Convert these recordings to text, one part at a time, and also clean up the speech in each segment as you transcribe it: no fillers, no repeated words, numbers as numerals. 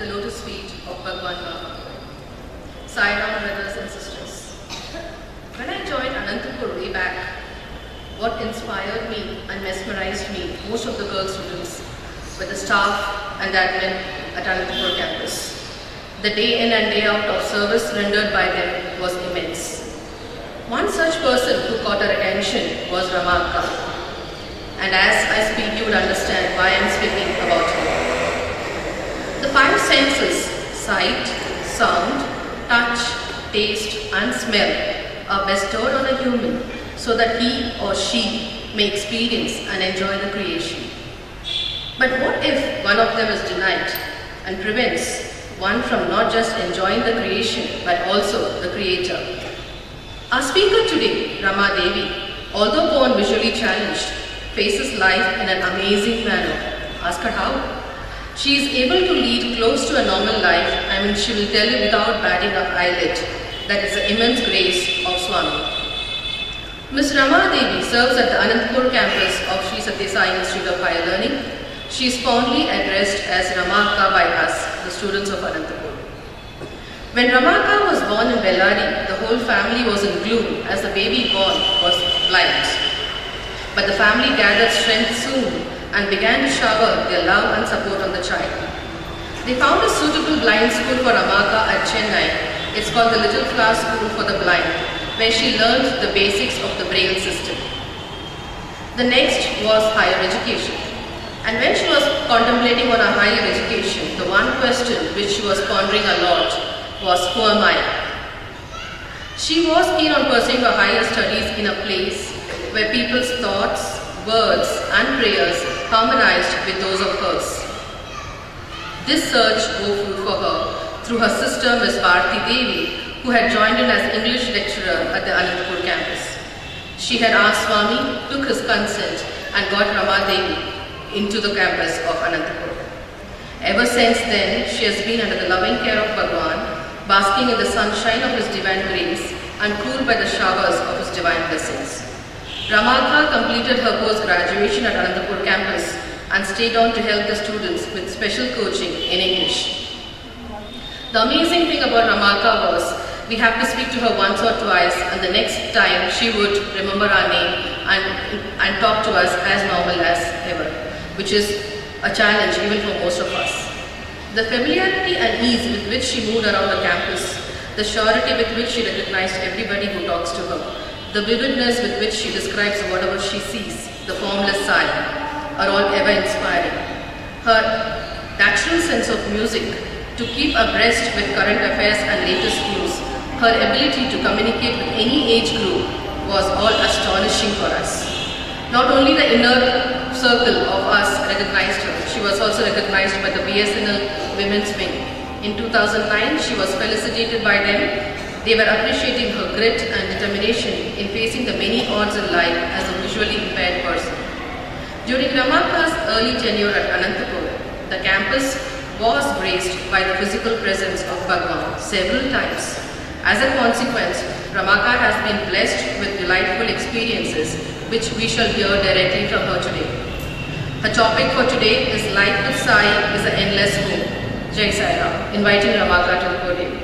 the lotus feet of Bhagwan Rama. Sai Ram, brothers and sisters. When I joined Anantapur way back, what inspired me and mesmerized me, most of the girl students, were the staff and the admin at Anantapur campus. The day in and day out of service rendered by them was immense. One such person who caught our attention was Rama Akka. And as I speak, you would understand why I am speaking about her. The five senses, sight, sound, touch, taste and smell, are bestowed on a human so that he or she may experience and enjoy the creation. But what if one of them is denied and prevents one from not just enjoying the creation but also the creator? Our speaker today, Rama Devi, although born visually challenged, faces life in an amazing manner. Ask her how. She is able to lead close to a normal life. She will tell you without batting an eyelid. That is the immense grace of Swami. Ms. Rama Devi serves at the Anantapur campus of Sri Satya Sai Institute of Higher Learning. She is fondly addressed as Rama Akka by us, the students of Anantapur. When Rama Akka was born in Bellary, the whole family was in gloom as the baby born was blind. But the family gathered strength soon and began to shower their love and support on the child. They found a suitable blind school for Rama Akka at Chennai. It's called the Little Flower School for the Blind, where she learned the basics of the Braille system. The next was higher education. And when she was contemplating on her higher education, the one question which she was pondering a lot was, who am I? She was keen on pursuing her higher studies in a place where people's thoughts, words and prayers harmonized with those of hers. This search bore fruit for her through her sister Ms. Devi, who had joined in as English lecturer at the Anantapur campus. She had asked Swami, took his consent and got Rama Devi into the campus of Anantapur. Ever since then, she has been under the loving care of Bhagwan, basking in the sunshine of his divine grace and cooled by the showers of his divine blessings. Rama Akka completed her post-graduation at Anantapur campus and stayed on to help the students with special coaching in English. The amazing thing about Rama Akka was we have to speak to her once or twice, and the next time she would remember our name and talk to us as normal as ever, which is a challenge even for most of us. The familiarity and ease with which she moved around the campus, the surety with which she recognized everybody who talks to her, the vividness with which she describes whatever she sees, the formless sigh, are all ever inspiring. Her natural sense of music, to keep abreast with current affairs and latest news, her ability to communicate with any age group was all astonishing for us. Not only the inner circle of us recognized her, she was also recognized by the BSNL Women's Wing. In 2009, she was felicitated by them. They were appreciating her grit and determination in facing the many odds in life as a visually impaired person. During Rama Akka's early tenure at Anantapur, the campus was graced by the physical presence of Bhagwan several times. As a consequence, Rama Akka has been blessed with delightful experiences which we shall hear directly from her today. Her topic for today is Life with Sai is an Endless Home. Jai Sai Ram, inviting Rama Akka to the podium.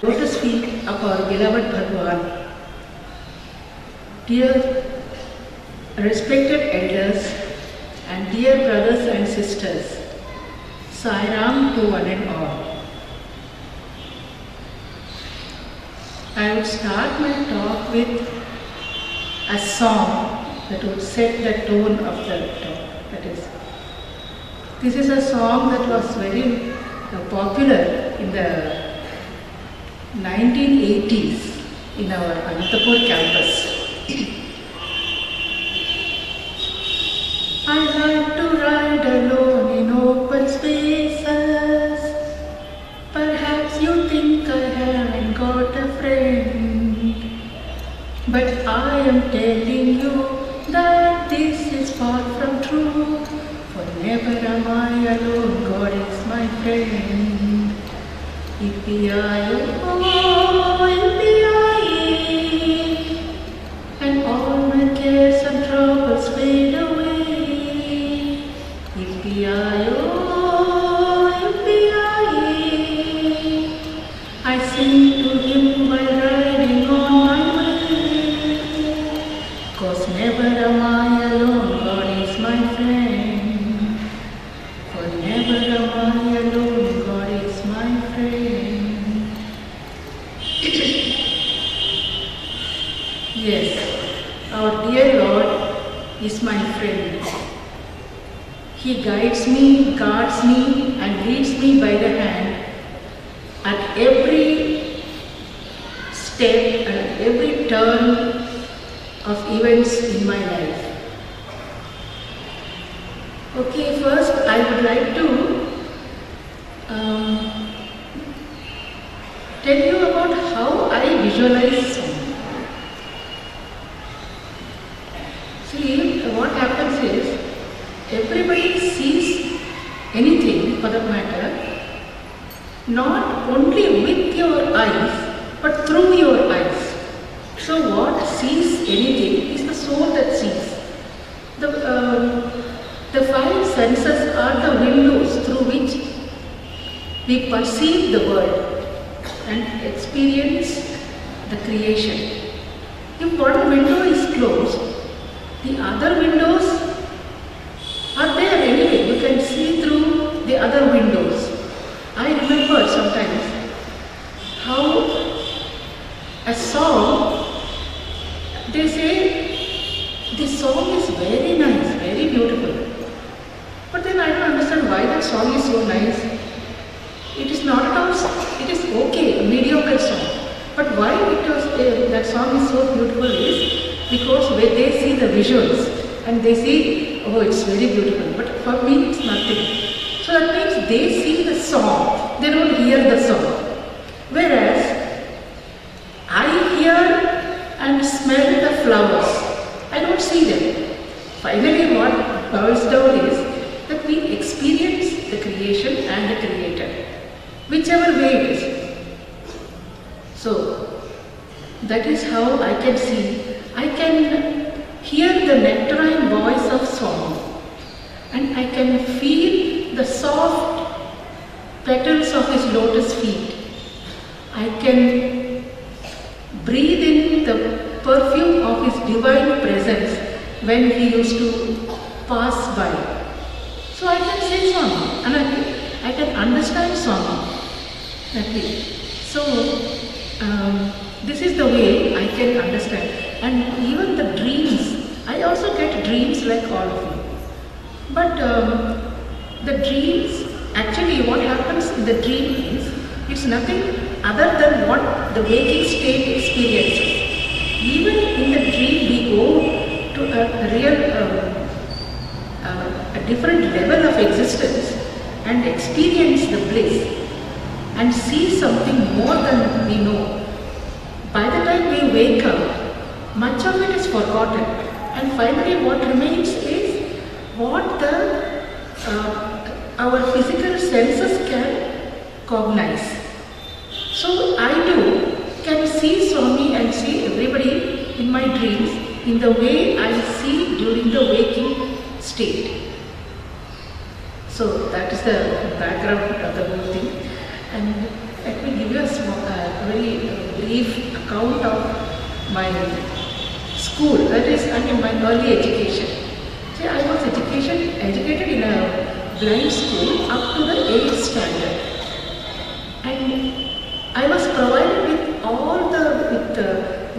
Lotus feet of our beloved Bhagwan. Dear respected elders and dear brothers and sisters, Sai Ram to one and all. I would start my talk with a song that would set the tone of the talk. This is a song that was very popular in the 1980s in our Anantapur campus. I like to ride alone in open spaces. Perhaps you think I haven't got a friend, but I am telling you that this is far from true. never am I alone, God is my friend. Yippee-yi-yo, yippee-yi-yi, and all my cares and troubles fade away. Yippee-yi-yo, yippee-yi-yi, I sing to him while riding on my way. 'Cause never am I alone, God is my friend. For never am I alone, God is my friend. Yes, our dear Lord is my friend. He guides me, guards me, and leads me by the hand at every step and every turn of events in my life. Okay, first I would like to tell you about how I visualize song. See, what happens is everybody sees anything for that matter not only with your eyes but through your eyes. So what sees anything is the soul that sees. The five senses are the windows through which we perceive the world and experience the creation. If one window is closed, the other windows are there anyway. You can see through the other windows. I remember sometimes how a song, they say this song is very nice, very beautiful. But then I don't understand why that song is so nice. It is not at all, it is okay, a mediocre song. But why that song is so beautiful is because when they see the visuals and they see, oh, it's very beautiful. But for me, it's nothing. So that means they see the song, they don't hear the song. Whereas I hear and smell the flowers. I don't see them. Finally, what boils down is that we experience the creation and the creator, whichever way it is. So, that is how I can see. I can hear the nectarine voice of song, and I can feel the soft petals of his lotus feet. I can breathe in the perfume of his divine presence when he used to pass by. So I can sing song and I can understand song. So this is the way I can understand. And even the dreams, I also get dreams like all of you. But the dreams, actually what happens in the dream is, it's nothing other than what the waking state experiences. Even in the dream we go to a real, a different level of existence and experience the bliss and see something more than we know. By the time we wake up, much of it is forgotten, and finally what remains is what our physical senses can cognize. So I too can see Swami and see everybody in my dreams in the way I see during the waking state. So that is the background of the whole thing. And let me give you a very brief account of my school, that is, my early education. See, I was educated in a blind school up to the 8th standard. And I was provided with all the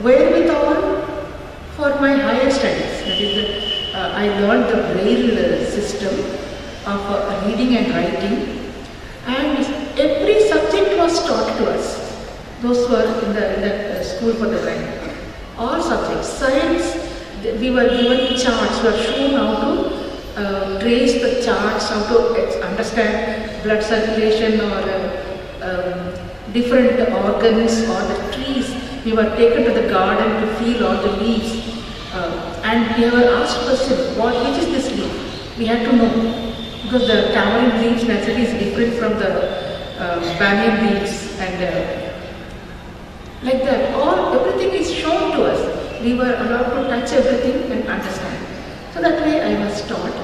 wherewithal for my higher studies. That is, I learned the Braille system of reading and writing, and every subject was taught to us. Those were in the school for the blind. All subjects. Science, we were given charts, we were shown how to trace the charts, how to understand blood circulation or different organs or the trees. We were taken to the garden to feel all the leaves. And we were asked question, which is this leaf? We had to know. because the tamarind leaves naturally is different from the banyan leaves, and like that, everything is shown to us. We were allowed to touch everything and understand. So that way I was taught.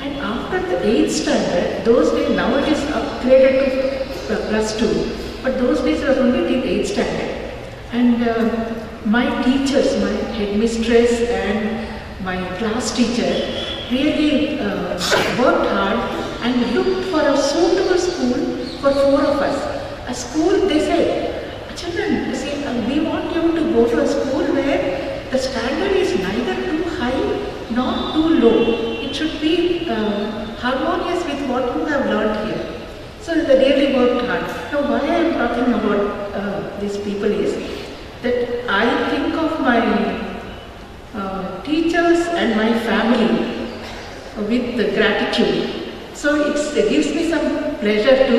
And after the 8th standard, those days, now it is upgraded to plus 2, but those days I was only till 8th standard. And my teachers, my headmistress and my class teacher really worked hard and looked for a suitable school for 4 of us. A school, they said, children, see, we want you to go to a school where the standard is neither too high nor too low. It should be harmonious with what you have learned here. So they really worked hard. Now why I am talking about these people is that I think of my teachers and my family with gratitude. So it gives me some pleasure to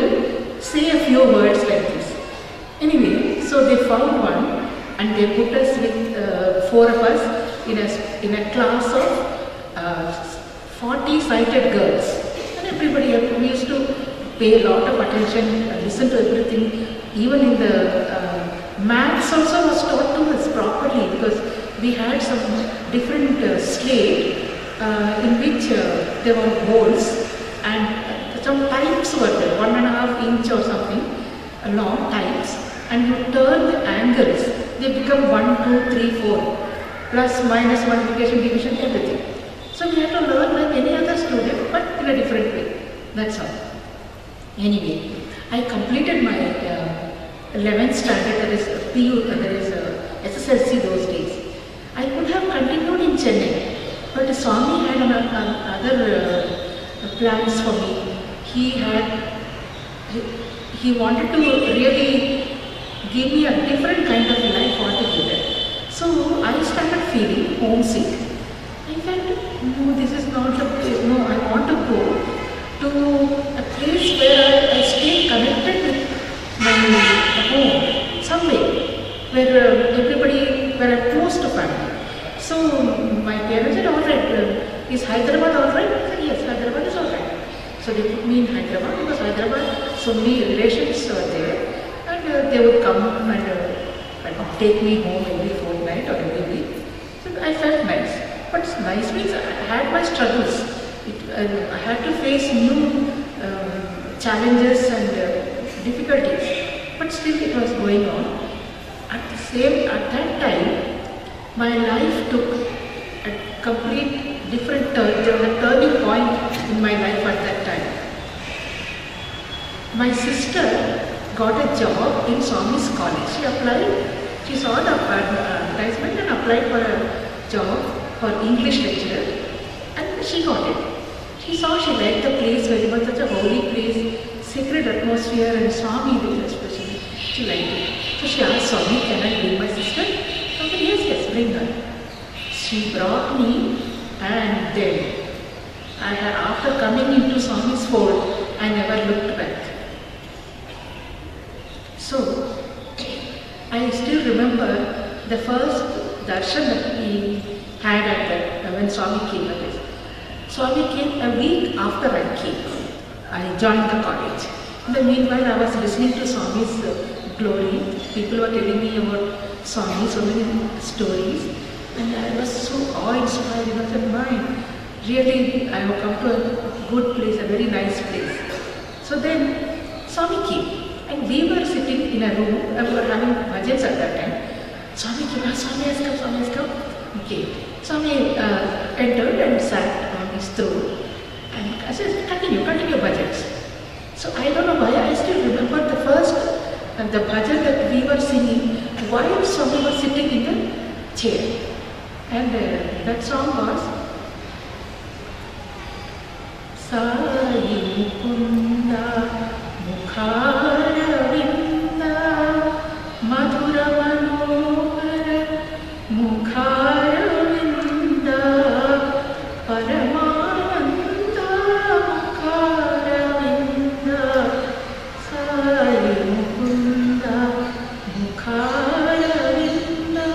say a few words like this. Anyway, so they found one and they put us with 4 of us in a class of 40 sighted girls. And everybody, we used to pay a lot of attention, listen to everything. Even in the maths also was taught to us properly, because we had some different slate in which there were holes and some types were there, 1.5 inch or something, long types, and you turn the angles, they become 1, 2, 3, 4, plus, minus, multiplication, division, everything. So we had to learn like any other student, but in a different way. That's all. Anyway, I completed my 11th standard, that is PU, that is SSLC those days. I could have continued in Chennai, but Swami had other plans for me. He wanted to really give me a different kind of life altogether. So I started feeling homesick. I felt, no, this is not the place. No, I want to go to a place where I stay connected with my home, somewhere, where I'm close to family. So my parents said, alright, is Hyderabad alright? I said, yes, Hyderabad is alright. So they put me in Hyderabad, because Hyderabad, so many relations were there, and they would come and take me home every fortnight or every week. So I felt nice. But nice means I had my struggles. I had to face new challenges and difficulties. But still it was going on. At that time, my life took a complete different turn. There was a turning point in my life at that time. My sister got a job in Swami's college. She saw the advertisement and applied for a job for English lecturer, and she got it. She liked the place very much, such a holy place, sacred atmosphere, and Swami especially. She liked it. So she asked Swami, can I bring my sister? I said, yes, bring her. She brought me, and then after coming into Swami's fold, I never looked back. So I still remember the first darshan that he had at when Swami came at this. Swami came a week after I came. I joined the college. In the meanwhile, I was listening to Swami's glory. People were telling me about Swami, so many stories, and I was so awe-inspired. I said, "My, really, I have come to a good place, a very nice place." So then Swami came, and we were sitting in a room, and we were having bhajans at that time. Swami came, Swami has come. Okay. Swami entered and sat on his throne, and I said, continue bhajans. So I don't know why, I still remember the first, the bhajan that we were singing while Swami was sitting in the chair. And that song was, Sai Mukunda Mukharavinda Madhura Manohara Mukharavinda Paramananda Mukharavinda Sai Mukunda Mukharavinda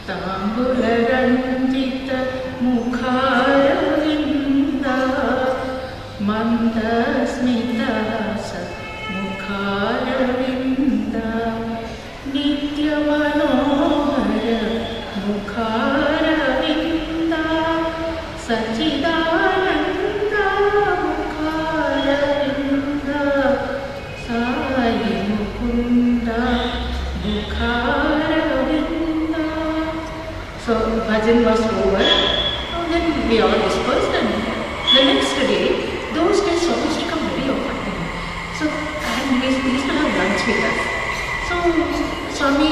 Tambula Ranjita Mukharavinda Mukunda Mukharavinda. So bhajan was over. Then we all dispersed, and the next day, those days Swami used to come very often. So, and we used to have lunch with us. So Swami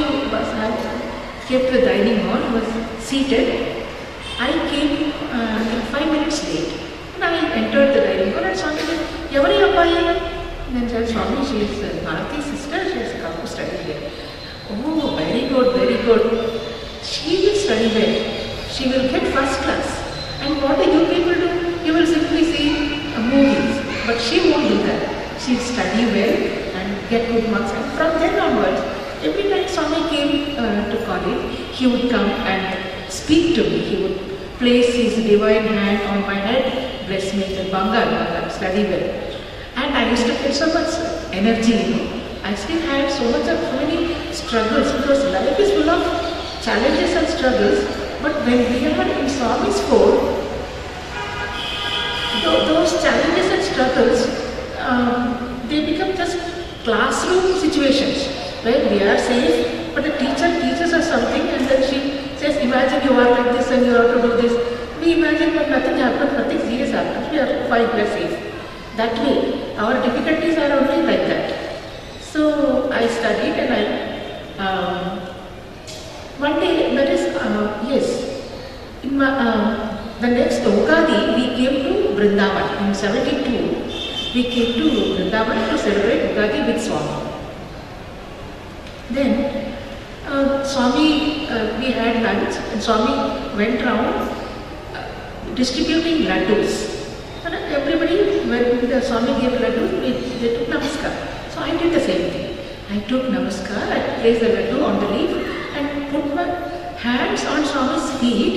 came to the dining hall, was seated. I came 5 minutes late. And I entered the dining hall and Swami said, "Yavari Appai?" Then said, "Swami, she is Bharati's sister, she has come to study here." "Oh, very good, very good. She will study well. She will get first class. And what do you people do? You will simply see movies. But she won't do that. She will study well and get good marks." And from then onwards, every time Swami came to college, he would come and speak to me. He would place his divine hand on my head, bless me with Bangal, study well. And I used to get so much energy, I still had so many struggles, because life is full of challenges and struggles. But when we are in Swami's fold, those challenges and struggles, they become just classroom situations where we are safe, but the teacher teaches us something and then she says, "Imagine you are like this and you have to do this." We imagine when nothing happens, nothing serious happens, we are fine, we are safe. That way, our difficulties are only like that. So I studied and one day, that is, yes, in my, the next Ugadi, we came to Vrindavan in 72. We came to Vrindavan to celebrate Ugadi with Swami. Then Swami, we had lunch and Swami went round distributing laddus. And everybody, when the Swami gave laddus, they took namaskar. So I did the same thing. I took namaskar, I placed the laddu on the leaf and put my hands on Swami's feet,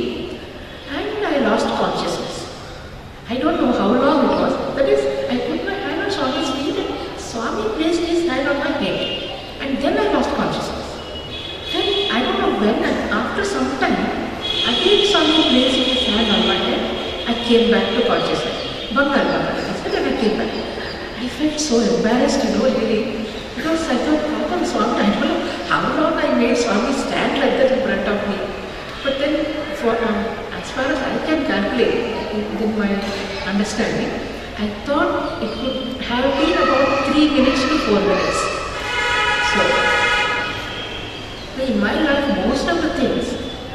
and I lost consciousness. I don't know how long it was. That is, I put my hand on Swami's feet and Swami placed his hand on my head. And then I lost consciousness. Then I don't know when, and after some time, again Swami placed his hand on my head. I came back to consciousness. Bangal, I said, and I came back. I felt so embarrassed, really, because I thought, how come Swami, I don't know how long I made Swami stand like that in front of me. But then, as far as I can calculate, within my understanding, I thought it could have been about 3 minutes to 4 minutes. So, in my life, most of the things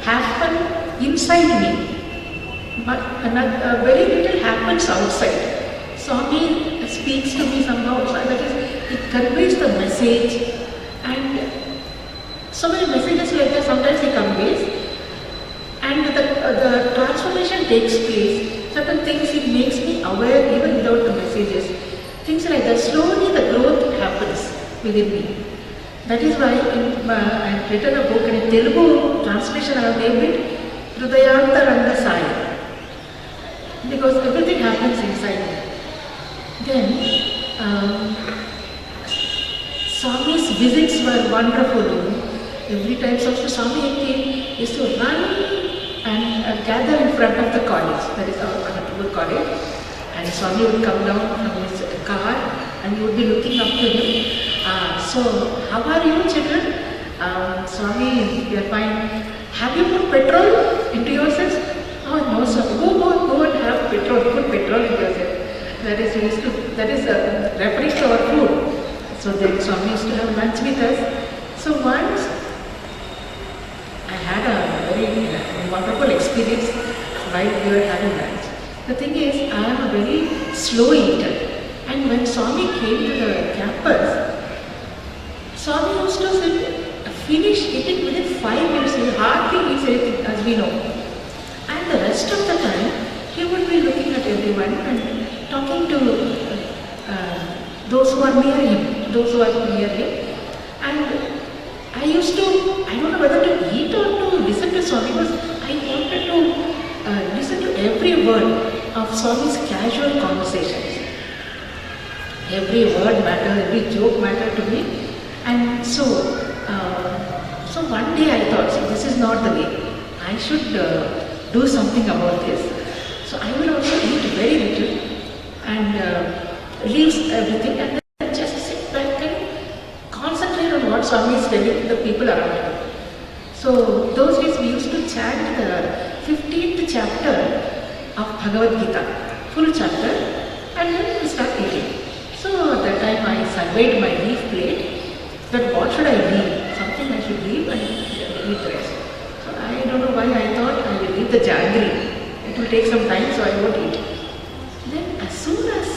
happen inside me, but very little happens outside. Swami speaks to me somehow, that is, it conveys the message, and so many messages like that sometimes he conveys, and the transformation takes place. Certain things it makes me aware even without the messages. Things like that, slowly the growth happens within me. That is why I have written a book, and in Telugu translation I have named it Hrudayantaranga Sai, because everything happens inside me. Then Swami's visits were wonderful. Every time Swami came, he used to run and gather in front of the college, that is our Anantapur college, and Swami would come down from his car and you would be looking up to him. "So, how are you, children?" "Swami, we are fine." "Have you put petrol into yourselves?" "Oh, no, sir." Go and have petrol, put petrol in yourself." That is referring to our food. So then Swami used to have lunch with us. So once I had a very wonderful experience while we were having lunch. The thing is, I am a very slow eater, and when Swami came to the campus, Swami used to finish eating within 5 minutes. He hardly eats anything, as we know. And the rest of the time, he would be looking at everyone and talking to those who are near him. And I don't know whether to eat or to listen to Swami, because I wanted to listen to every word of Swami's casual conversations. Every word mattered, every joke mattered to me. And so one day I thought, this is not the way. I should do something about this. So I will also eat very little and leave everything and then just sit back and concentrate what Swami is telling the people around him. So those days we used to chant the 15th chapter of Bhagavad Gita, full chapter, and then we start eating. So at that time I surveyed my leaf plate, that what should I leave? Something I should leave and eat the rest. So I don't know why I thought I will leave the jaggery. It will take some time, so I won't eat. Then as soon as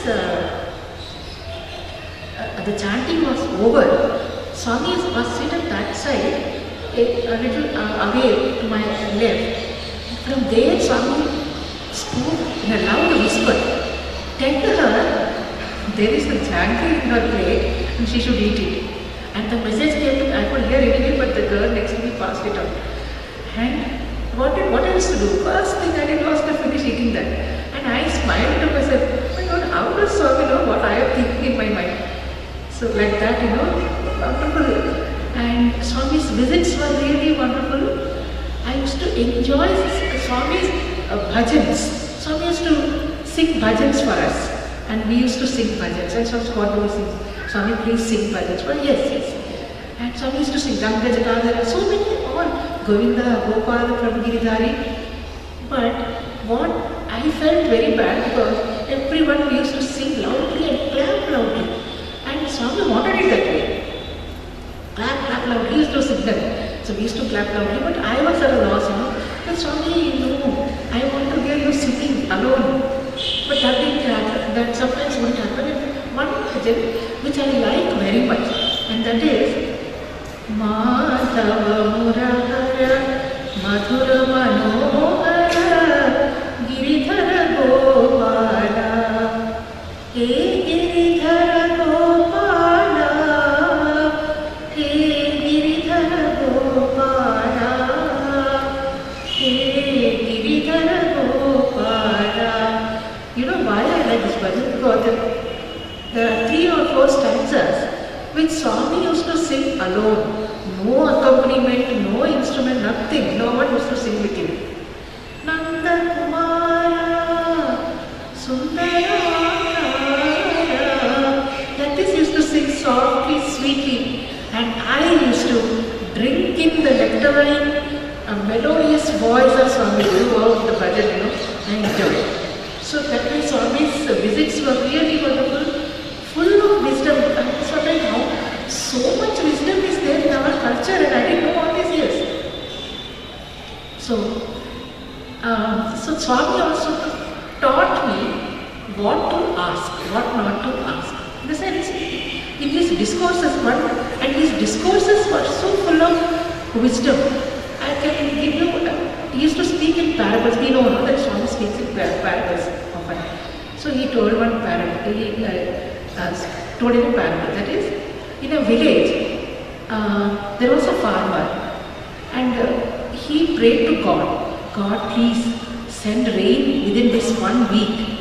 the chanting was over, Swami was seated that side, a little away to my left. From there, Swami spoke in a loud whisper. Tell her there is the jaggery in her plate and she should eat it. And the message came to me, I could hear anyway, but the girl next to me passed it on. And what else to do? First thing I did was to finish eating that. And I smiled to myself, oh my God, how does Swami know what I am thinking in my mind? So like that, wonderful. And Swami's visits were really wonderful. I used to enjoy Swami's bhajans. Swami used to sing bhajans for us. And we used to sing bhajans. And so what do we sing? Swami, please sing bhajans. Well, yes. And Swami used to sing Ganga Jatadhara, so many, all Govinda, Gopal, Prabhu Giridhari. But what I felt very bad because everyone we used to sing loudly and clap loudly. And Swami wanted it that way. Clap loudly. He used to sing that. So we used to clap loudly, but I was at a loss, But Swami, I want to hear you singing alone. But that didn't happen. That sometimes wouldn't happen. And one bhajan which I like very much, and that is Madhava Murahara Madhura Manohara Giridhara Gopala He Giridhara Gopala He Giridhara Gopala He Giridhara Gopala. You know why I like this bhajan? Because there are 3 or 4 stanzas which Swami used to sing alone. No accompaniment, no instrument, nothing. No one used to sing with him. Nanda Kumara Sundara. That is used to sing softly, sweetly. And I used to drink in the nectarine, melodious voice of Swami throughout the bhajan, I enjoyed it. So that way Swami's visits were really wonderful, full of wisdom. And so like how so much wisdom is there in our culture and I didn't know all these years. So Swami also taught me what to ask, what not to ask. In the sense, in his discourses, and his discourses were so full of wisdom. I can give you, he used to speak in parables. We know that Swami speaks in parables often. So he told one parable, he told in a parable, that is, in a village, there was a farmer and he prayed to God, God please send rain within this 1 week.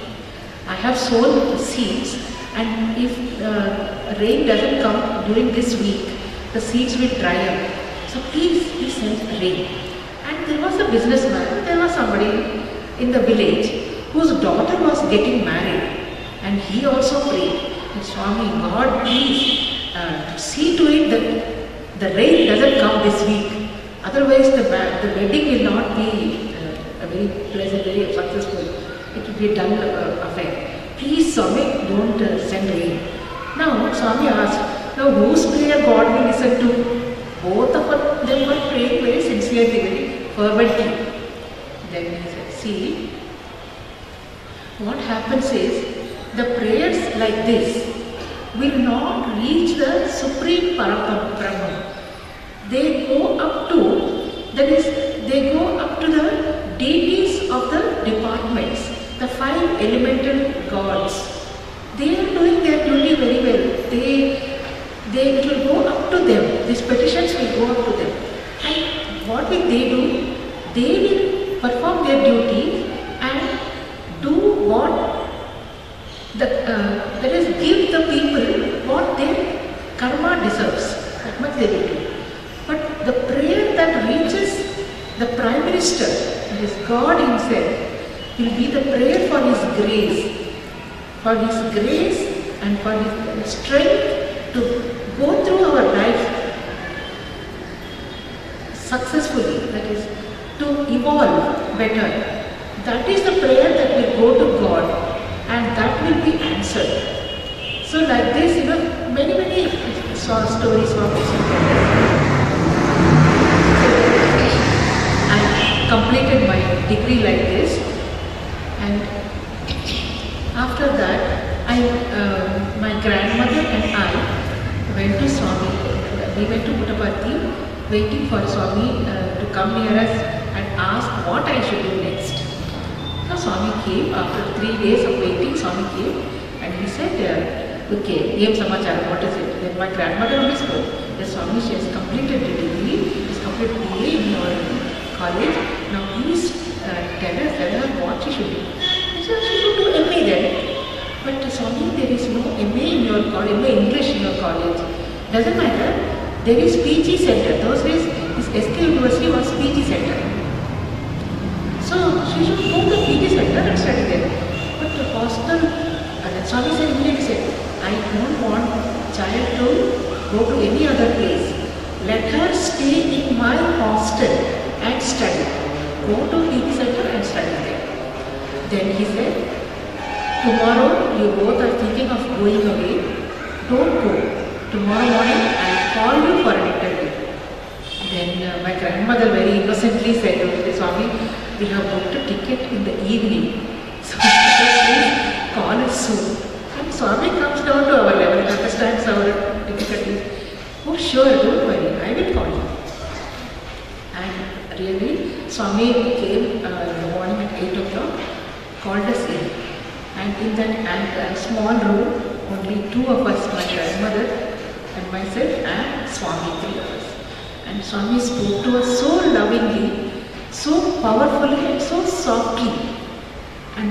I have sown seeds and if rain doesn't come during this week, the seeds will dry up. So please send rain. And there was a businessman, there was somebody in the village whose daughter was getting married and he also prayed, Swami, God please see to it that the rain doesn't come this week. Otherwise the wedding will not be a very pleasant, very successful. It will be a dull affair. Please Swami, don't send rain. Now Swami asked, now whose prayer God will listen to? Both of them were praying very sincerely, very fervently. Then he said, see, what happens is, the prayers like this will not reach the supreme Brahman. They go up to, that is, they go up to the deities of the departments, the 5 elemental gods. They are doing their duty very well. It will go up to them. These petitions will go up to them. And what will they do? They will perform their duty and do what that is, give the people what their karma deserves. That much they will do. But the prayer that reaches the Prime Minister, that is God Himself, will be the prayer for His grace and for His strength to go through our life better. That is the prayer that will go to God and that will be answered. So like this, many stories of this. I completed my degree like this, and after that, my grandmother and I went to Swami. We went to Puttaparthi, waiting for Swami to come near us and ask what I should do next. So Swami came. After 3 days of waiting, Swami came and he said, okay, Yem Samachara, what is it? Then my grandmother only spoke. The Swami, she has completed the degree, she has completed BA in your college. Now please tell her what she should do. I said, she should do MA then. But Swami, there is no MA in your college, MA English in your college. Doesn't matter. There is PG center. Those days, this SK University was PG center. So she should go to PG center and study there. But the hostel, Swami said, immediately said, I don't want child to go to any other place. Let her stay in my hostel and study. Go to PG center and study there. Then he said, tomorrow you both are thinking of going away. Don't go. Tomorrow morning I'll call you for an interview. Then my grandmother very innocently said, okay, Swami, we have booked a ticket in the evening. So please call us soon. And Swami comes down to our level and understands our difficulties. Oh sure, don't worry, I will call you. And really, Swami came in the morning at 8 o'clock, called us in. And in that small room, only 2 of us, my grandmother and myself and Swami, 3 of us. And Swami spoke to us so lovingly, so powerfully and so softly. And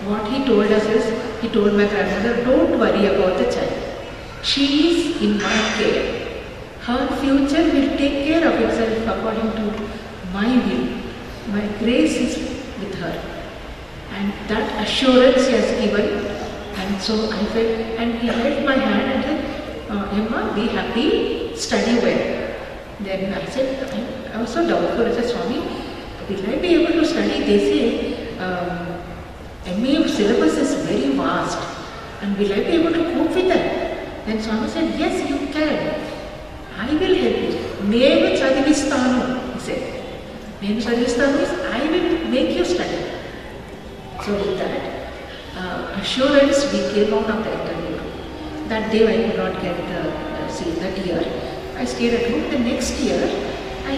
what he told us is, he told my grandmother, don't worry about the child. She is in my care. Her future will take care of itself according to my will. My grace is with her. And that assurance he has given. And so I felt, and he held my hand and said, Emma, be happy, study well. Then I said, I was so doubtful. I said, Swami, will I be able to study? They say, MA syllabus is very vast. And will I be able to cope with that? Then Swami said, yes, you can. I will help you. Neva Chadivistanu, he said. Neva Chadivistanu is, I will make you study. So with that assurance, we came out of the interview. That day I could not get seat that year. I stayed at home. The next year, I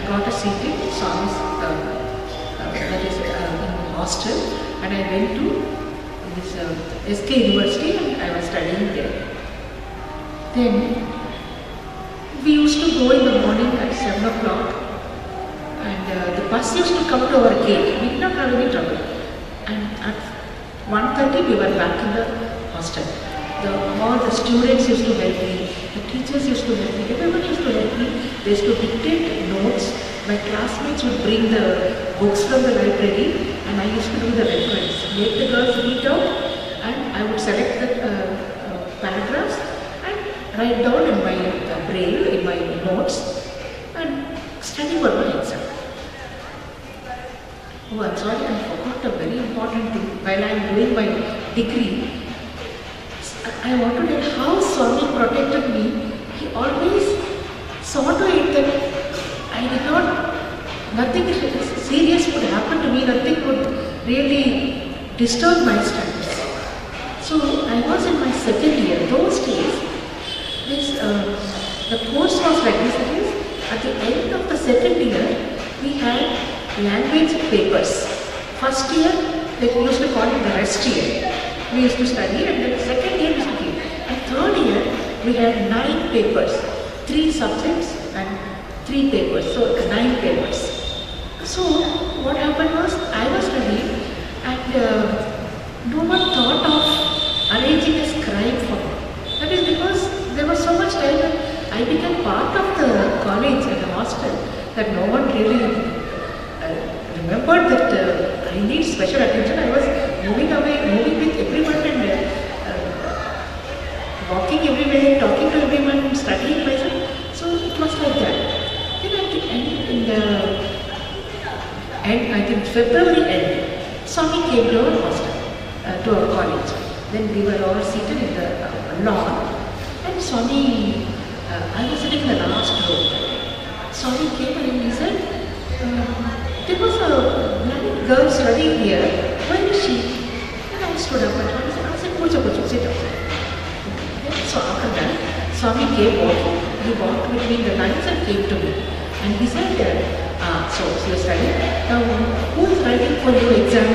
got a seat in Swami's, that is in the hostel, and I went to this SK University and I was studying there. Then we used to go in the morning at 7 o'clock, and the bus used to come to our gate. We did not have any trouble. And at 1:30 we were back in the hostel. All the students used to help me, the teachers used to help me, everyone used to help me. They used to dictate notes. My classmates would bring the books from the library and I used to do the reference. Make the girls read out and I would select the paragraphs and write down in my braille, in my notes and study for my exam. Oh, I'm sorry, I forgot a very important thing. While I'm doing my degree, I want to tell how Swami protected me. He always saw to it that I did not, nothing serious would happen to me, nothing would really disturb my studies. So I was in my second year. Those days, the course was like this. It is, at the end of the second year, we had language papers. First year, they used to call it the rest year. We used to study, and then second year we used to give. And third year, we had 9 papers, 3 subjects and 3 papers, so 9 papers. So what happened was, I was studying and no one thought of arranging a scribe for me. That is because there was so much time that I became part of the college and the hostel that no one really remembered that I need special attention. I was moving with everyone and walking everywhere, talking to everyone, studying myself. So it was like that. Then at the end, I think February end, Swami came to our hostel, to our college. Then we were all seated in the lawn, and Swami, I was sitting in the last row. Swami came and he said, there was a blind girl studying here, where is she? And I stood up and I said, Pucha, sit down. So after that, Swami came walking. He walked between the lines and came to me. And he said, so you're studying. Now, who is writing for your exam?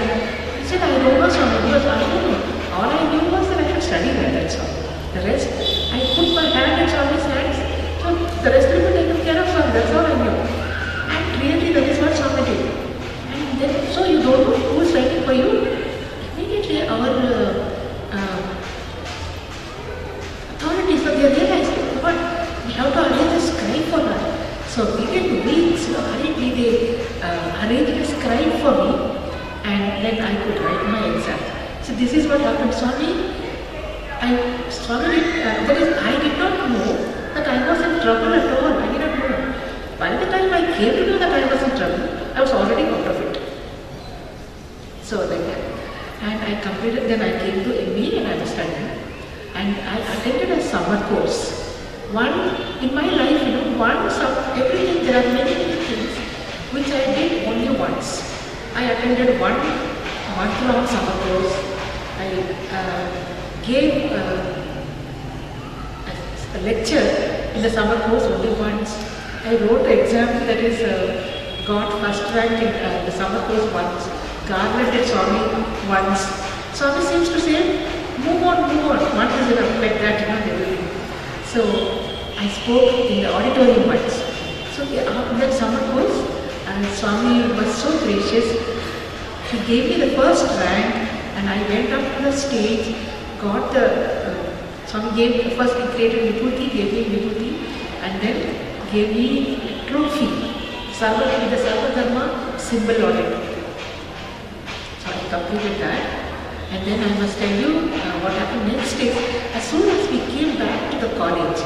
He said, I don't know, Swami, because I don't know. All I knew was that I should study well, that's all. The rest, I put my hand in Swami's hands. So the rest will be taken care of, Swami. That's all I knew. And really, that is what Swami did. And then, so you don't know who is writing for you? Immediately, our authorities, they realized, what, we have to arrange a scribe for her. So within weeks, hurriedly they arranged a scribe for me, and then I could write my exam. So this is what happened. Swami, that is, I did not know that I was in trouble at all. I did not know. By the time I came to know that I was in trouble, I was already out of it. So and I completed, then I came to ME and I was studying. And I attended a summer course. One, in my life, everything, there are many things which I did only once. I attended one month-long summer course. I gave a lecture in the summer course only once. I wrote an exam, that is, got first rank in the summer course once. Garlanded Swami once. Swami seems to say, move on, one is enough, like that, everything. So, I spoke in the auditorium once. So, in that summer course, Swami was so gracious. He gave me the first rank, and I went up to the stage, got the, Swami gave, first he created Vibhuti, gave me Vibhuti, and then gave me a trophy, with the Sarva Dharma symbol on it. So, I completed that. And then I must tell you what happened next is, as soon as we came back to the college,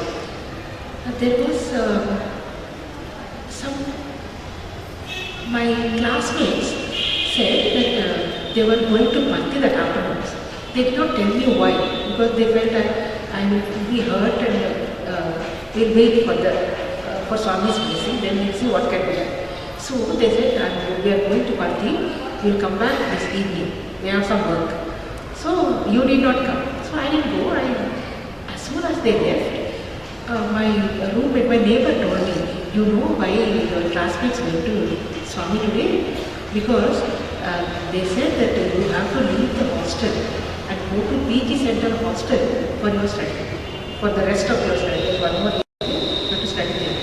there was my classmates said that they were going to party that afternoon. They did not tell me why, because they felt that I will be hurt and we'll wait for Swami's blessing, then we'll see what can be done. So they said, we are going to party, we'll come back this evening, we have some work. So you did not come. So I didn't go. As soon as they left, my roommate, my neighbor told me, you know why your classmates went to Swami today? Because they said that you have to leave the hostel and go to PG Center hostel for your study, for the rest of your study. There's one more year you have to study there.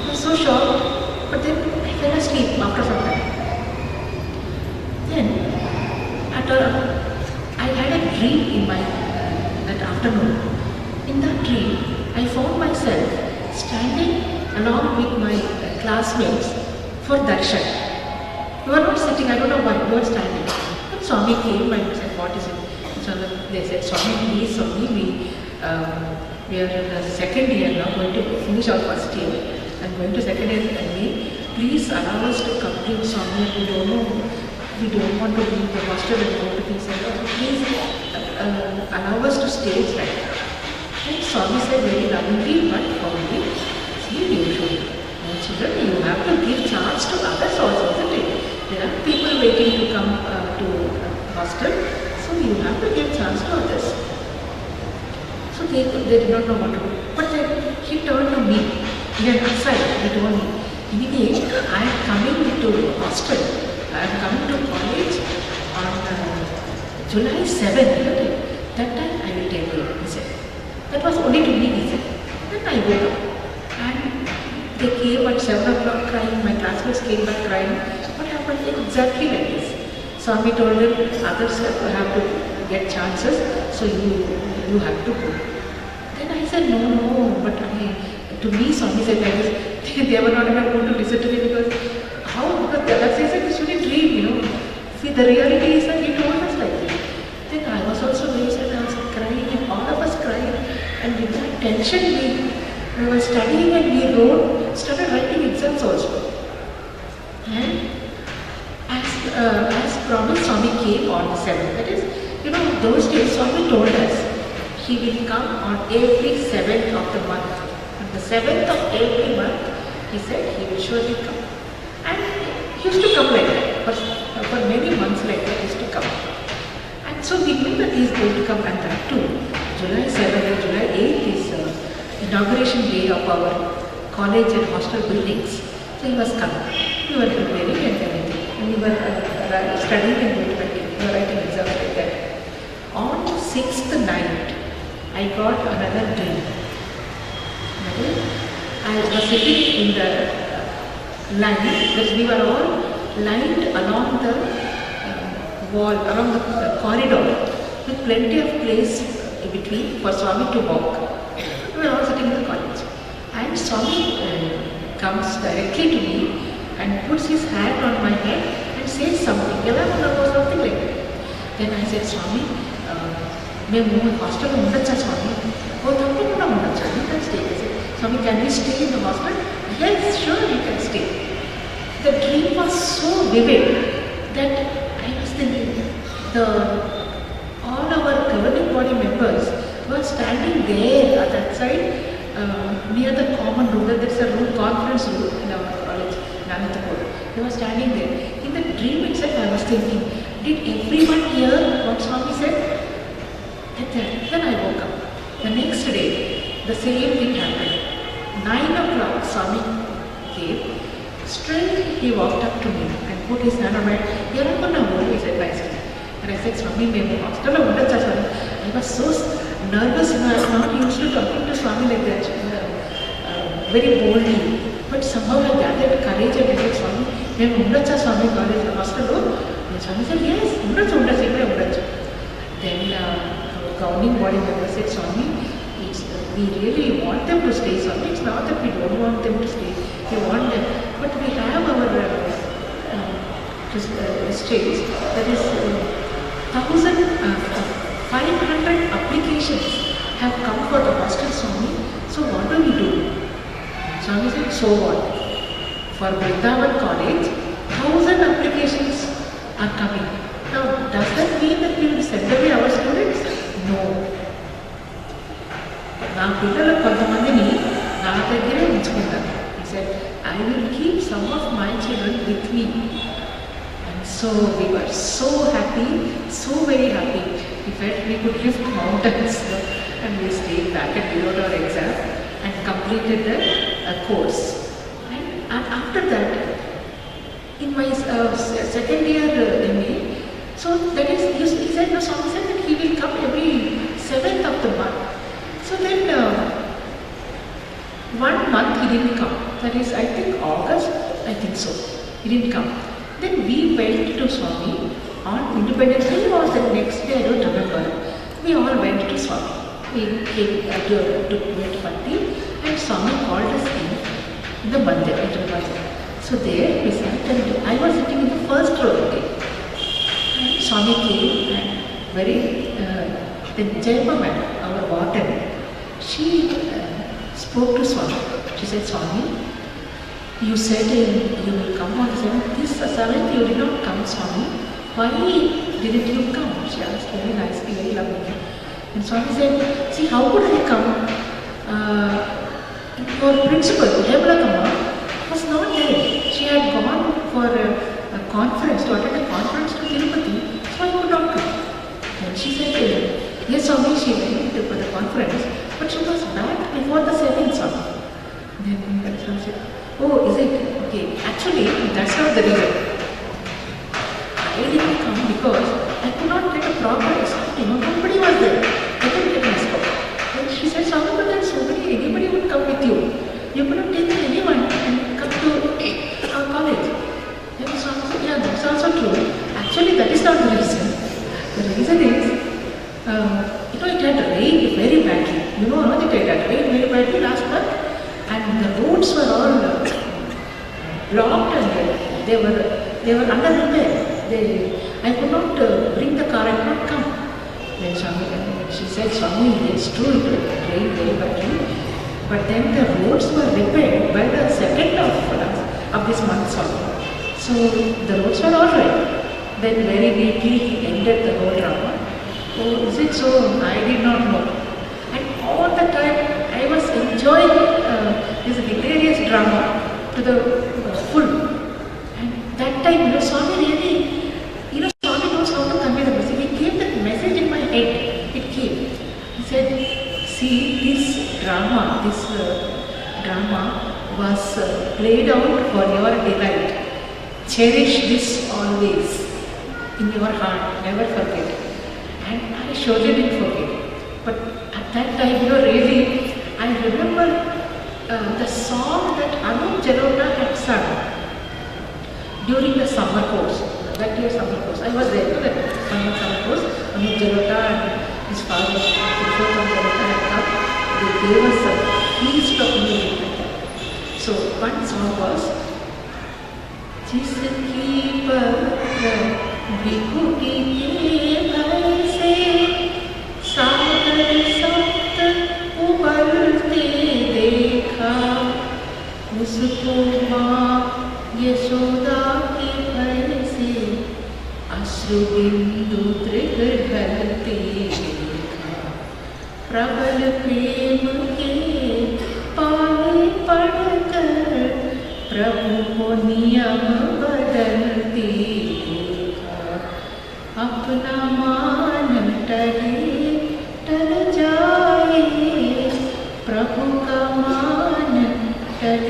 I was so shocked, but then I fell asleep after some time. Then, I had a dream in that afternoon. In that dream, I found myself standing along with my classmates for darshan. We were not sitting, I don't know why, we were standing. But Swami came and said, what is it? So they said, Swami, please, Swami, we are in the second year now, going to finish our first year. I'm going to second year and me. Please allow us to complete Swami, we don't know. We don't want to leave the hostel and go to things like that. Please allow us to stay right. And Swami said very lovingly, but for me, see, usually, children, you have to give chance to others also, isn't it? There are people waiting to come to hostel, so you have to give chance to others. So they did not know what to do. But then he turned to me, he went aside, he told me, anyway, I am coming to hostel. I am coming to college on July 7th. That time I will tell you, he said. That was only to me, he said. Then I woke up and they came at 7 o'clock crying, my classmates came back crying. What happened? Exactly like this. Swami told them, others have to get chances, so you have to go. Then I said, no, but to me Swami said like this, they were not even going to listen to me because how? Because that's a shouldn't dream, See, the reality is that he told us like this. Then I was also very sad, I was crying, and all of us cried. And with that tension, we were studying and we started writing exams also. And as promised, Swami came on the 7th. That is, those days Swami told us he will come on every 7th of the month. On the 7th of every month, he said he will surely come. And he used to come like that. For many months like that, he used to come. And so we knew that he is going to come, and that too. July 7th and July 8th is inauguration day of our college and hostel buildings. So he was coming. We were preparing and everything. And we were studying and we were writing exams like that. On 6th night, I got another dream. I was sitting in the line, because we were all lined along the wall, along the corridor, with plenty of place in between for Swami to walk. We were all sitting in the college. And Swami comes directly to me and puts his hand on my head and says something. Or something like that. Then I said, Swami, మేము హాస్టల్లో ఉండొచ్చా స్వామి? ఓ తప్పకుండా ఉండొచ్చా? You can stay. I said, Swami, can we stay in the hostel? Yes, sure, you can stay. The dream was so vivid that I was thinking, all our governing body members were standing there at that side, near the common room. There is a room, conference room in our college, Nanatapur. They were standing there. In the dream itself, I was thinking, did everyone hear what Swami said? Then I woke up. The next day, the same thing happened. 9 o'clock, Swami came. Straight, he walked up to me and put his hand on my head. You're not going to go, he said nicely. And I said, Swami, maybe hostel or what? I was so nervous, I was not used to talking to Swami like that, very boldly. But somehow I gathered courage and I said, Swami, maybe undacha Swami college hostel. And Swami said, yes, undacha. Then governing body member said, Swami, we really want them to stay, Swami. It's not that we don't want them to stay. We want them. But we have our restraints. That is 1,500 applications have come for the hostel, Swami. So what do we do? Swami said, so what? For Vrindavan College, 1,000 applications are coming. Now, does that mean that we will send away our students? No. నా పిల్లలు కొంతమందిని నా దగ్గరే ఉంచుకుంటాను. He said, I will keep some of my children with me. And so we were so happy, so very happy. We felt we could lift mountains, and we stayed back and we wrote our exam and completed the course. And after that, in my second year MA, so that is, he said, no, Swami said that he will come every 7th of the month. So then, 1 month he didn't come. That is, I think August, I think so. He didn't come. Then we went to Swami on Independence Day or the next day, I don't remember. We all went to Swami. We came to Patti, and Swami called us in the Mandir, So there we sat, and I was sitting in the first row again. And Swami came, and then Jayama madam, our warden, she spoke to Swami. She said, Swami, you said you will come on the 7th. This 7th you did not come, Swami. Why didn't you come? She asked very nicely, very lovingly. And Swami said, see, how could I come? Your principal, Devlakamma, was not there. She had gone for a conference, to attend a conference to Tirupati, so I could not come. And she said, yes, Swami, she went for the conference, but she was back before the 7th, Swami. Then Swami said, oh, is it? Okay, actually, that's not the reason. I didn't come because I could not get a proper escort. Nobody was there. I couldn't get an escort. And she said, Swami, but then anybody would come with you. You could have taken anyone and come to our college. Then Swami said, yeah, that's also true. Actually, that is not the reason. The reason is, it had rained very badly. It had rained very badly last month, and the roads were all blocked, and they were under repair. I could not bring the car, I could not come. Then she said, Swami, it's true, it rained very badly, but then the roads were repaired by the 2nd of this month, Swami. So the roads were all right. Then very neatly he ended the whole drama. Oh, is it so? I did not know. And all the time I was enjoying this hilarious drama to the full. And that time, Swami really, Swami knows how to convey the message. He gave that message in my head. It came. He said, see, this drama was played out for your delight. Cherish this always in your heart, never forget. And I surely didn't forget. But at that time, really, I remember the song that Anu Jalota had sung during the summer course, that year summer course. I was there, that summer course. Anu Jalota and his father, Purushottam Jalota, had come. They gave us a feast of music. So one song was जिसकी पत्र विभूति के भय से सागर सप्त उबलते देखा उसको माँ यशोदा के भय से अश्रुबिंदु दृढ़ ढलते देखा प्रबल प्रेम के पानी पढ़कर प्रभु को नियम बदलते देखा अपना मान टल जाए प्रभु का मान टल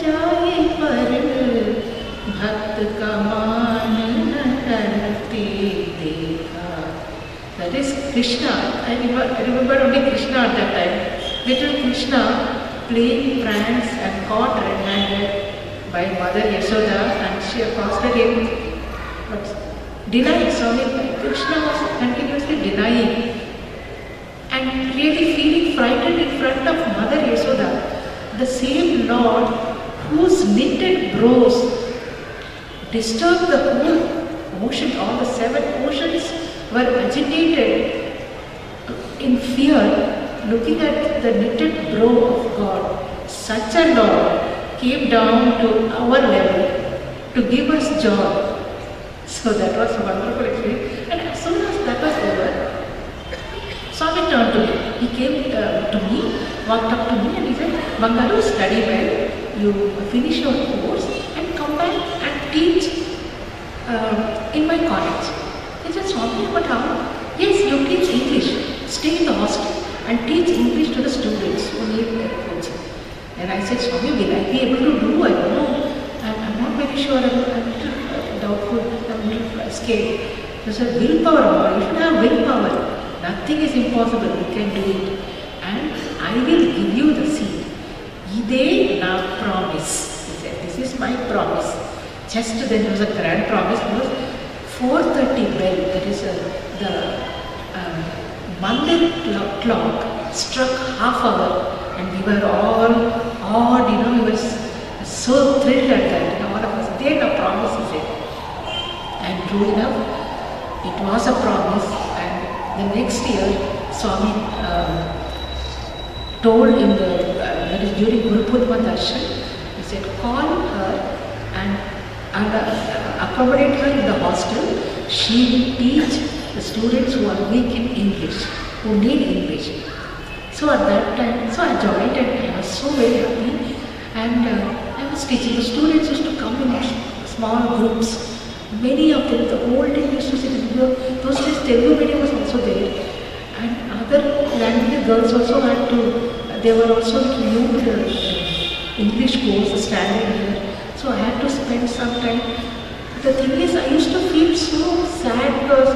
जाए पर भक्त का मान न टलते देखा. That is Krishna. I remember only Krishna at that time. Little Krishna playing pranks and caught red-handed by Mother Yashoda, and she accosted him, but denying. Swami Krishna was continuously denying and really feeling frightened in front of Mother Yashoda. The same Lord whose knitted brows disturbed the whole ocean, all the 7 oceans were agitated in fear. Looking at the knitted brow of God, such a Lord came down to our level to give us joy. So that was a wonderful experience. And as soon as that was over, Swami turned to me. He came to me, walked up to me and he said, Bangalu, study well, you finish your course and come back and teach in my college. He said, Swami, but how? Yes, you teach English, stay in the hostel and teach English to the students who need coaching. And I said, Swami, will I be able to do? I don't know. I'm not very sure. I'm a little doubtful. I'm a little scared. He said, willpower. You should have willpower. Nothing is impossible. You can do it. And I will give you the seed. Ide na promise. He said, this is my promise. Just then there was a grand promise. It was 4:30 bell. That is the Mandir clock struck half hour and we were all awed, we were so thrilled at that, all of us. Then a promise, he said. And true enough, it was a promise. And the next year, Swami told in that is during Guru Purnima Darshan, he said, call her and accommodate her in the hostel. She will teach the students who are weak in English, who need English. So at that time, I joined and I was so very happy. And I was teaching. The students used to come in small groups. Many of them, the old used to sit in those days, Telugu medium was also there. And other language girls also had to, they were also new to the English course, standing here. So I had to spend some time. The thing is, I used to feel so sad because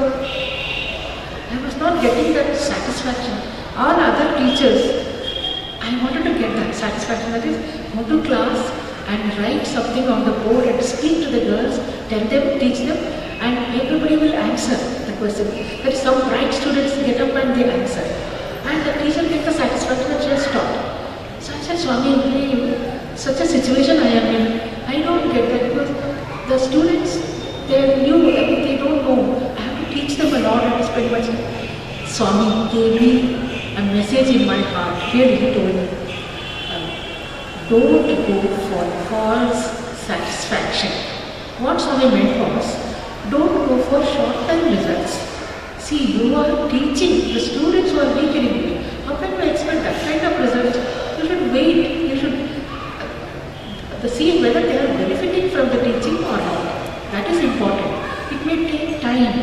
I was not getting that satisfaction. All other teachers, I wanted to get that satisfaction. That is, go to class and write something on the board and speak to the girls, tell them, teach them, and everybody will answer the question. That is, some bright students get up and they answer. And the teacher gets the satisfaction that she has taught. So I said, Swami, such a situation I am in, I don't get that because the students, they are new, they don't know. I have to teach them a lot and spend much time. Swami gave me a message in my heart. Really, he told me, don't go for false satisfaction. What Swami meant was, Don't go for short-term results. See, you are teaching the students who are weak in English. How can you expect that kind of results? You should wait. You should see whether they are benefiting from the teaching or not. That is important. It may take time.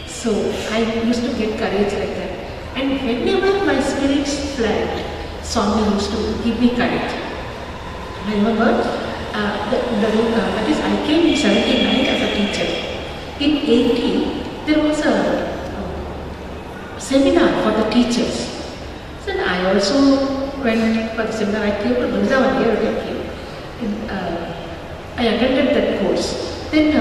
So I used to get courage like that. And whenever my spirits flagged, Swami used to give me courage. I remember that is, I came in 79 as a teacher. In 80, there was a seminar for the teachers. So I also went for the seminar. I came to Vrindavan here. I attended that course. Then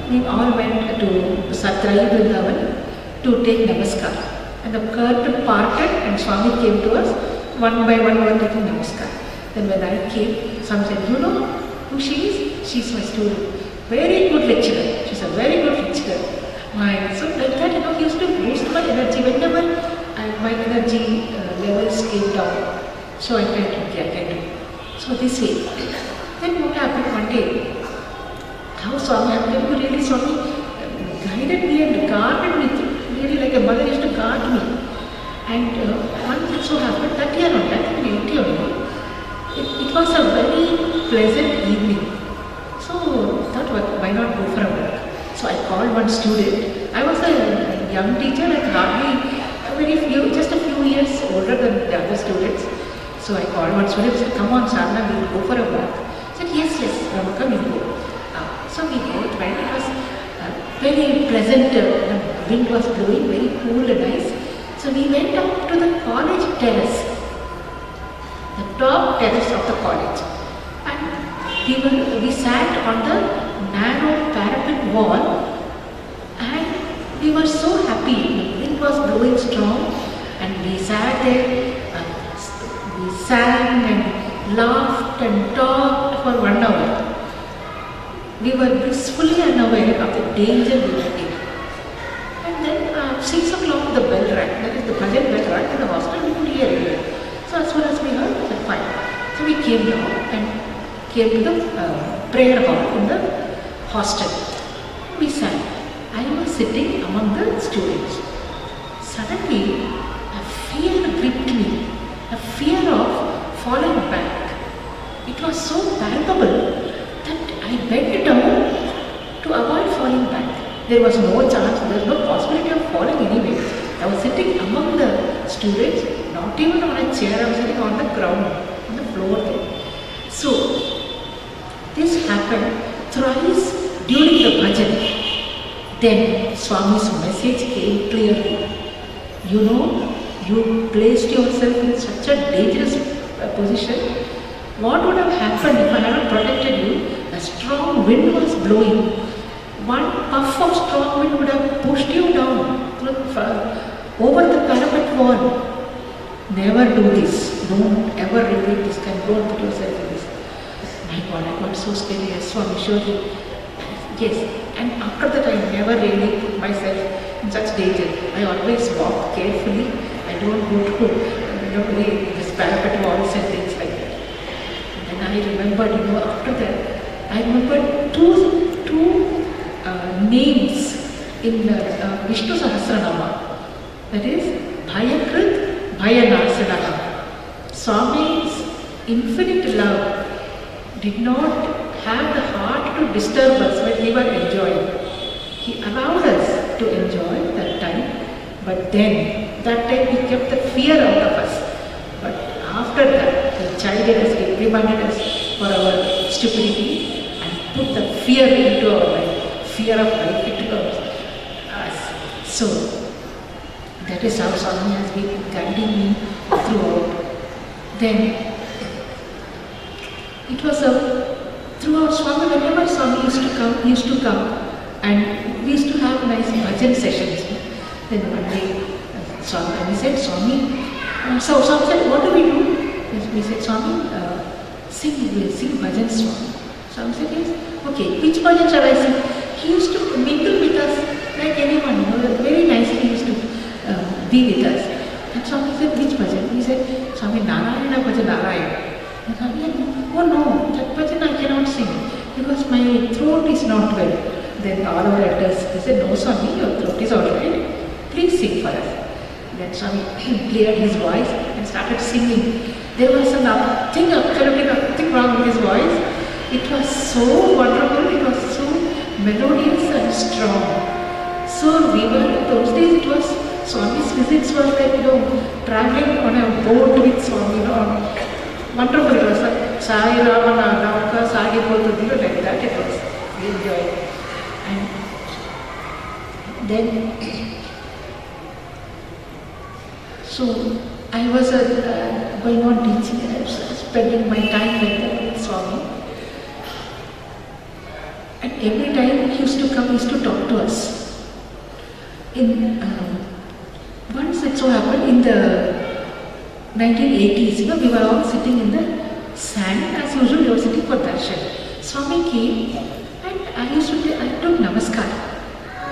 we all went to Satrai Vrindavan to take Namaskar. And the curtain parted and Swami came to us. One by one we were taking Namaskar. Then when I came, some said, you know who she is? She's my student. Very good lecturer. She's a very good lecturer. So like that, he used to boost my energy whenever my energy levels came down. So I felt, okay, I can do. So this way. Then what happened one day? How Swami, I'm telling you really, Swami guided me and guarded me, really like a mother used to guard me. And once it so happened, that year on that, in 80 only, it was a very pleasant evening. So I thought, why not go for a walk? So I called one student. I was a young teacher and hardly just a few years older than the other students. So I called one student and said, come on Sarna, we will go for a walk. I said, yes, Rama, come, we go. So we both went. It was very pleasant, the wind was blowing, very cool and nice. So we went up to the college terrace, the top terrace of the college. And we sat on the narrow parapet wall and we were so happy. The wind was blowing strong and we sat there, we sang and laughed and talked for 1 hour. We were blissfully unaware of the danger we were in. And then 6 o'clock the bell rang, that is the bhajan bell rang in the hostel, we could hear it. So as soon as we heard, we said fine. So we came down and came to the prayer hall in the hostel. We sang. I was sitting among the students. Suddenly, a fear gripped me, a fear of falling back. It was so palpable that I bent down to avoid falling back. There was no chance, there was no possibility of falling anyway. I was sitting among the students, not even on a chair, I was sitting on the ground, on the floor there. So, this happened thrice during the bhajan. Then Swami's message came clearly. You placed yourself in such a dangerous position. What would have happened if I had not protected you? A strong wind was blowing. One puff of strong wind would have pushed you down over the parapet wall. Never do this. Don't ever repeat this. Don't put yourself in this. My God, I got so scared. Yes, Swami, surely. Yes. And after that, I never really put myself in such danger. I always walk carefully. I don't go to this parapet walls and things like that. And I remembered, after that, I remembered two names in Vishnu Sahasranama. That is Bhayakrit, Bhayanasanaha. Swami's infinite love did not have the heart to disturb us when we were enjoying. He allowed us to enjoy that time, but then that time he kept the fear out of us. But after that, he chided us, reprimanded us for our stupidity and put the fear into our life, fear of life into us. So, that is how Swami has been guiding me throughout. Then, it was throughout Swami, whenever Swami used to come and we used to have nice bhajan sessions. Then one day, Swami, and we said, Swami, so Swami said, what do we do? We said, Swami, we'll sing bhajan, Swami. Swami said, yes. Okay, which bhajan shall I sing? He used to mingle with us like anyone, very nicely he used to be with us. And Swami said, which bhajan? He said, Swami, Narayana bhajan, Narayana. And Swami said, oh no, that bhajan I cannot sing. because my throat is not well. Then all our elders, they said, no Swami, your throat is alright, please sing for us. Then Swami cleared his voice and started singing. There was nothing, absolutely nothing wrong with his voice. It was so wonderful, it was so melodious and strong. So we were, those days it was, Swami's visits was like, traveling on a boat with Swami, wonderful. It was like, Sai Rama Nauka, Sagi Pothu, like that it was. We enjoyed. And then, so I was going on teaching, I was spending my time like that with Swami. And every time he used to come, he used to talk to us. Once it so happened in the 1980s, we were all sitting in the sand. As usual, we were sitting for darshan. Swami came and I took namaskar.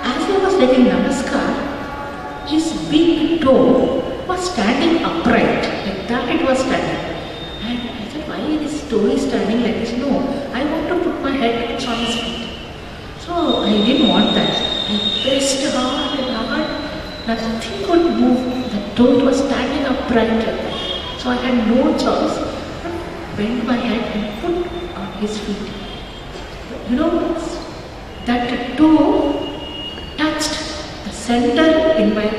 As I was taking namaskar, his big toe was standing upright, like that it was standing. And I said, why this toe is standing like this? No, I want to put my head on Swami's feet. So I didn't want that. I pressed hard and hard, nothing could move. The toe was standing upright like that. So I had no choice but bend my head and put on his feet. That toe touched the center in my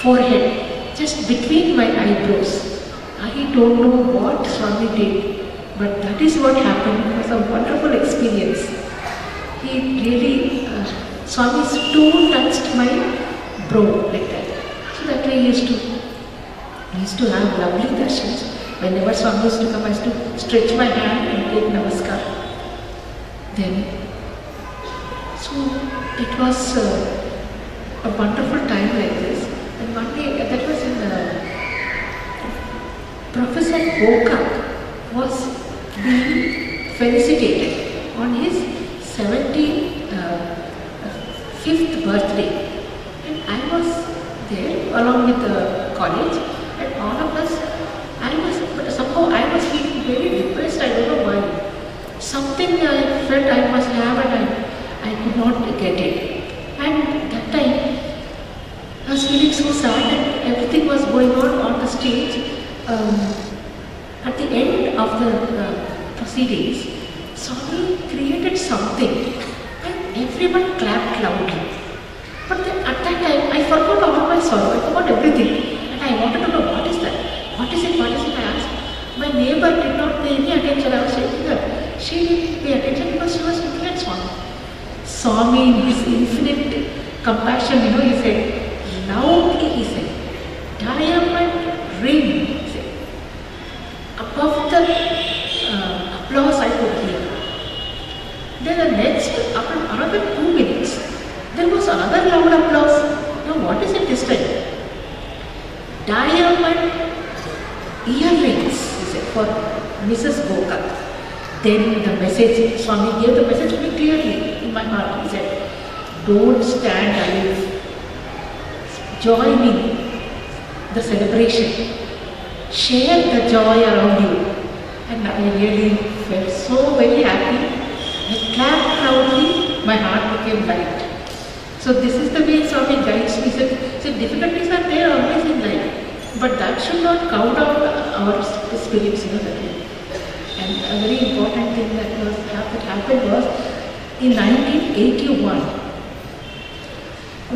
forehead, just between my eyebrows. I don't know what Swami did, but that is what happened. It was a wonderful experience. He really, Swami's toe touched my brow like that. So that way he used to have lovely darshans. Whenever Swami used to come, I used to stretch my hand and take namaskar. Then, so it was a wonderful time like this. And one day, that was in Professor Bokak was being felicitated on his 75th birthday. And I was there along with the college, and all of us, somehow I was feeling very depressed, I don't know why. Something I felt I must have and I could not get it. And that time, I was feeling so sad and everything was going on the stage. At the end of the proceedings, Swami created something and everyone clapped loudly. But then at that time, I forgot all my sorrow, I forgot everything. And I wanted to know what is that? What is it? I asked. My neighbor did not pay any attention. I was shaking her. She didn't pay attention because she was looking at Swami. Swami, in his infinite compassion, he said, loudly he said, diamond ring, he said. Above the applause I could hear. Then the next, after another 2 minutes, there was another loud applause. Now what is it this time? Diamond earrings, he said, for Mrs. Bokak. Then the message, Swami gave the message to me clearly in my heart. He said, don't stand aloof. Join in the celebration. Share the joy around you. And I really felt so very happy. I clapped proudly, my heart became light. So this is the way Swami guides me. He said, difficulties are there always in life, but that should not count out our spirits, that way. And a very important thing that happened was in 1981.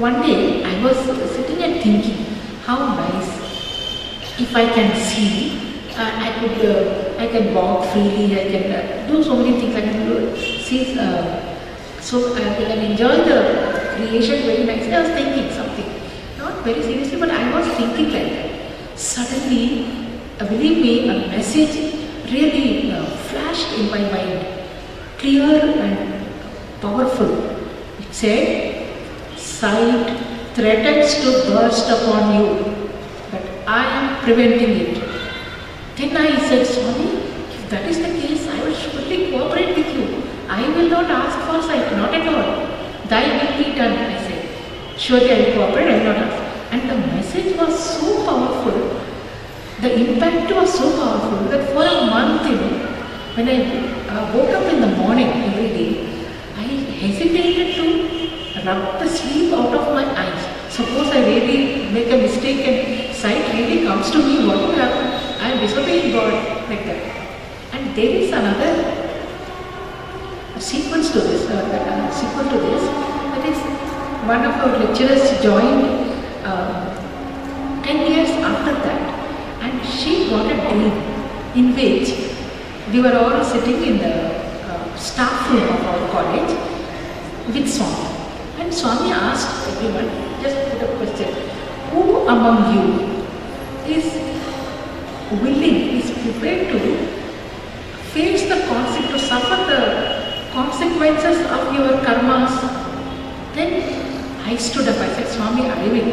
One day I was sitting and thinking, how nice if I can see, I can walk freely, I can do so many things, I can see, so I can enjoy the creation very nicely. I was thinking something, not very seriously, but I was thinking like that. Suddenly, believe me, a message really flashed in my mind, clear and powerful. It said, sight threatens to burst upon you, but I am preventing it. Then I said, Swami, if that is the case, I will surely cooperate with you. I will not ask for sight, not at all. Thy will be done, I said. Surely I will cooperate, I will not ask. And the message was so powerful, the impact was so powerful that for a month, When I woke up in the morning every day, I hesitated to rub the sleep out of my eyes. Suppose I really make a mistake and sight really comes to me, what will happen? I am disobeying God like that. And there is another sequence to this, sequel to this. That is, one of our lecturers joined 10 years after that, and she got a dream in which we were all sitting in the staff room of our college with Swami. And Swami asked everyone, just put a question, who among you is willing, is prepared to face the consequences, to suffer the consequences of your karmas? Then I stood up, I said, Swami, I will.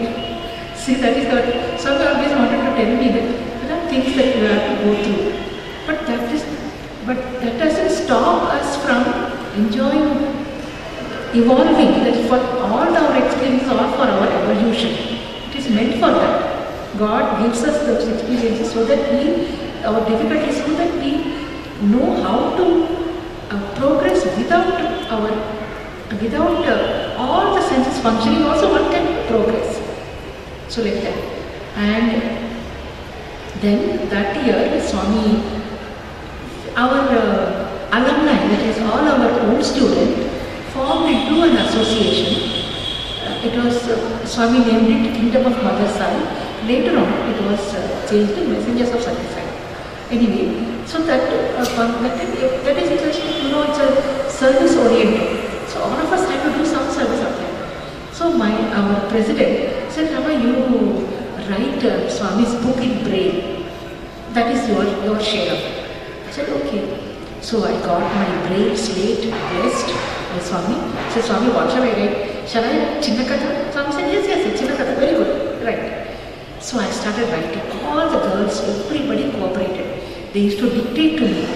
See, that is what Swami always wanted to tell me, that there are things that you have to go through. But that doesn't stop us from enjoying, evolving. That is for all our experiences or for our evolution. It is meant for that. God gives us those experiences so that our difficulties, so that we know how to progress without all the senses functioning. Also, one can progress. So like that. And then that year, Swami, our alumni, that is all our old students, formed into an association. It was, Swami named it Kingdom of Mother Sai. Later on, it was changed to Messengers of Satisfaction. Anyway, so that is interesting, it's a service oriented. So all of us had to do some service up there. So our president said, Rama, you write Swami's book in Braille. That is your share of it. I said, okay. So I got my Braille slate blessed by Swami. I said, Swami, what shall I write? Shall I Chinnakatha? Swami said, yes, Chinnakatha, very good, right. So I started writing. All the girls, everybody cooperated. They used to dictate to me. I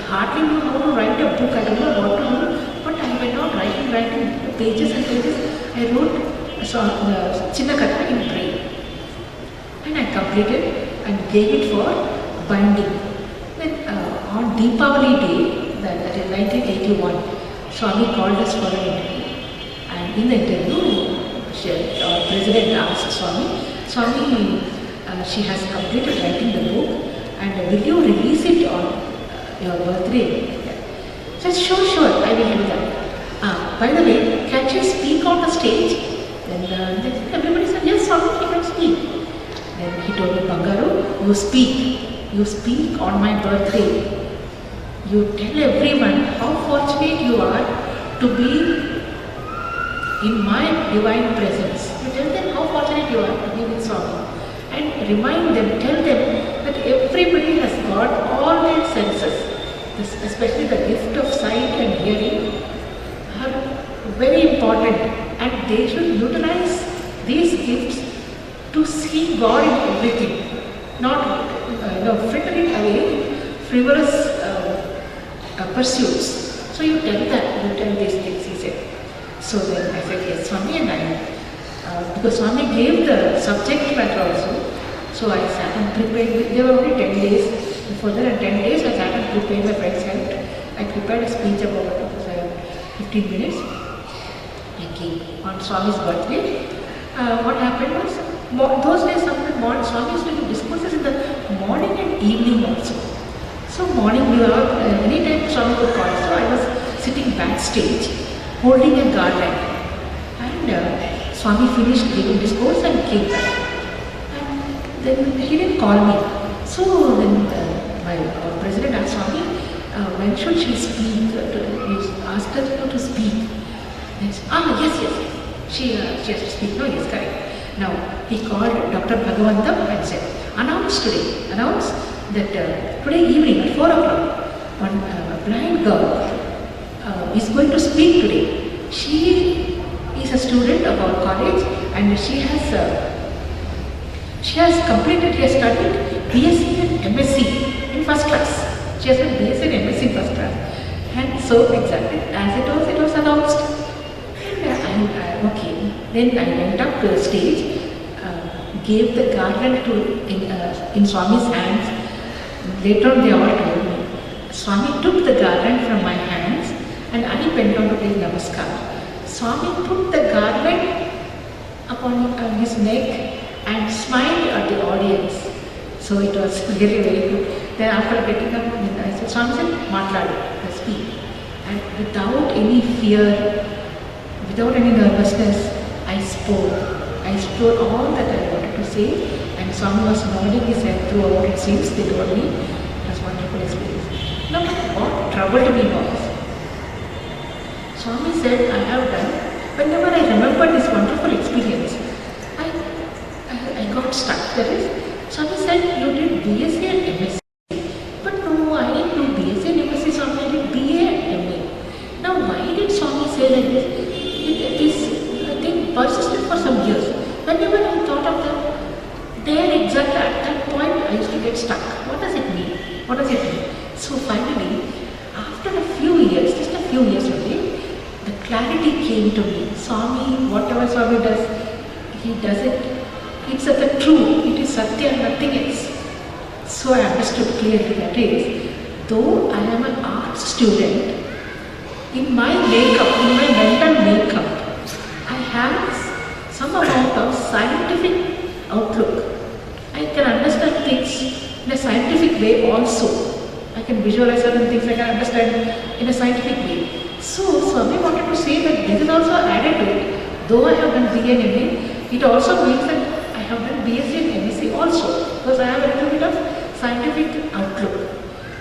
hardly knew how to write a book. I don't know what to do. But I went on writing pages and pages. I wrote Chinnakatha in Braille. And I completed and gave it for binding. Then on Deepavali Day, that is 1981, Swami called us for an interview. And in the interview, our president asked Swami, she has completed writing the book, and will you release it on your birthday? He said, sure, I will do that. By the way, can she speak on the stage? Then everybody said, yes, Swami, she can speak. Then he told me, Bangaru, you speak on my birthday. You tell everyone how fortunate you are to be in my divine presence. You tell them how fortunate you are to be with Swami. And remind them, tell them that everybody has got all their senses, especially the gift of sight and hearing, are very important, and they should utilize these gifts to see God in everything, not fritter it away, frivolous pursuits. So you tell these things, he said. So then I said, yes, Swami, and because Swami gave the subject matter also, so I sat and prepared. There were only 10 days before that, and 10 days I sat and prepared. My friends helped. I prepared a speech about 15 minutes. I came on Swami's birthday. What happened was, those days, Swami used to give discourses in the morning and evening also. So morning, we were out, anytime Swami would call, so I was sitting backstage, holding a garland. And Swami finished giving discourse and came back. And then he didn't call me. So then my president asked Swami, when should she speak? He asked her to speak. And said, yes. She has to speak. No, yes, correct. Now, he called Dr. Bhagavantam and said, announce that today evening at 4 o'clock, one blind girl is going to speak today. She is a student of our college, and she has studied BSc and MSc in first class. She has done BSc and MSc in first class. And so exactly as it was announced. And okay. Then I went up to the stage, gave the garland in Swami's hands. Later on they all told me, Swami took the garland from my hands and I bent down to take namaskar. Swami put the garland upon his neck and smiled at the audience. So it was really very good. Then after getting up, I said, Swami said, Matladu, speak. And without any fear, without any nervousness, I spoke. I spoke all that I wanted to say, and Swami was nodding his head throughout. It seems they told me it was a wonderful experience. Now, what troubled me was, Swami said, I have done, whenever I remember this wonderful experience, I got stuck. That is, Swami said, you did BSc and MSc. But no, I didn't do BSc and MSc, Swami, I did BA and MA. Now, why did Swami say like this? This thing persisted for some years. Whenever I thought of that, there exactly at that point, I used to get stuck. What does it mean? What does it mean? So finally, after a few years, just a few years only, the clarity came to me. Swami, whatever Swami does, he does it. It's at the truth. It is Satya, nothing else. So I understood clearly that is, though I am an art student, in my makeup, in my mental makeup, I have some amount of scientific outlook. I can understand things in a scientific way also. I can visualize certain things, I can understand in a scientific way. So Swami wanted to say that this is also added to it. Though I have done BA and MA, it also means that I have done BSc and MSc also, because I have a little bit of scientific outlook.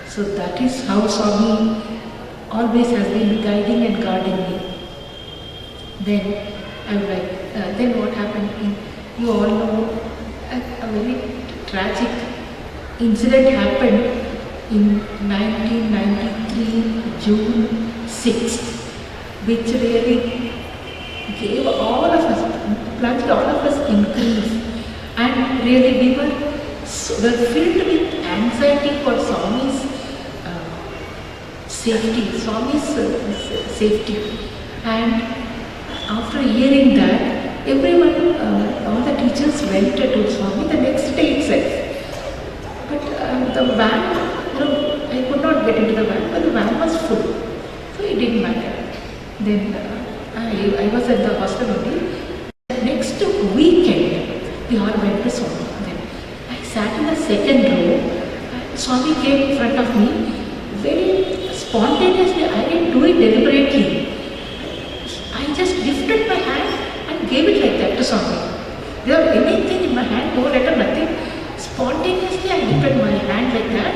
So that is how Swami always has been guiding and guarding me. Then I would like, then what happened? You all know a very tragic incident happened in 1993, June 6th, which really gave all of us, plunged all of us in grief. And really we were filled with anxiety for Swami's safety, safety. And after hearing that, everyone, all the teachers went to Swami the next day itself. But the van, I could not get into the van, but the van was full. So it didn't matter. Then I was at the hostel only. The next weekend, we all went to Swami. Then I sat in the second row. Swami came in front of me very spontaneously. I didn't do it deliberately. I just lifted my hand and gave it like that to Swami. There was anything in my hand, no letter, nothing. Spontaneously I lifted my hand like that,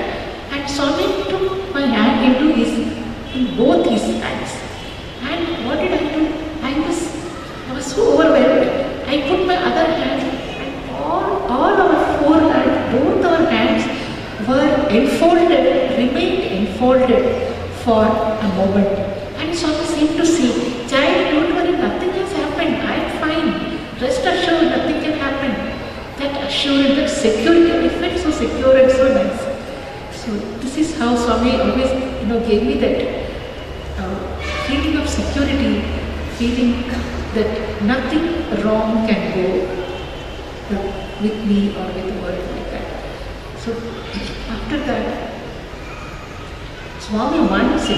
and Swami took my hand in both his hands. And what did I do? I was so overwhelmed. I put my other hand, and all our four hands, both our hands were enfolded, remained enfolded for a moment. And Swami seemed to say, child, don't worry, nothing has happened. I am fine. Rest assured, nothing can happen. That assurance, that security, I felt so secure and so nice. So this is how Swami always, gave me that feeling of security, feeling that nothing wrong can go with me or with the world like that. So after that, Swami once,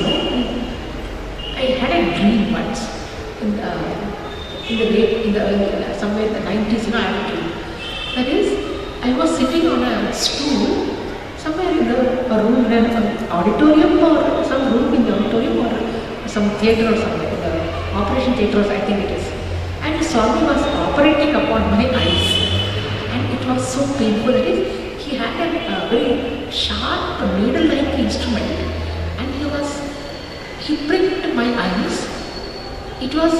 I had a dream once somewhere in the 90s, I had a dream. That is, I was sitting on a stool somewhere in a room, in an auditorium or some room in the auditorium or some theatre or somewhere, the operation theatre, I think it is. And Swami was operating upon my eyes, and it was so painful. That is, he had a very sharp needle-like instrument, and he pricked my eyes. It was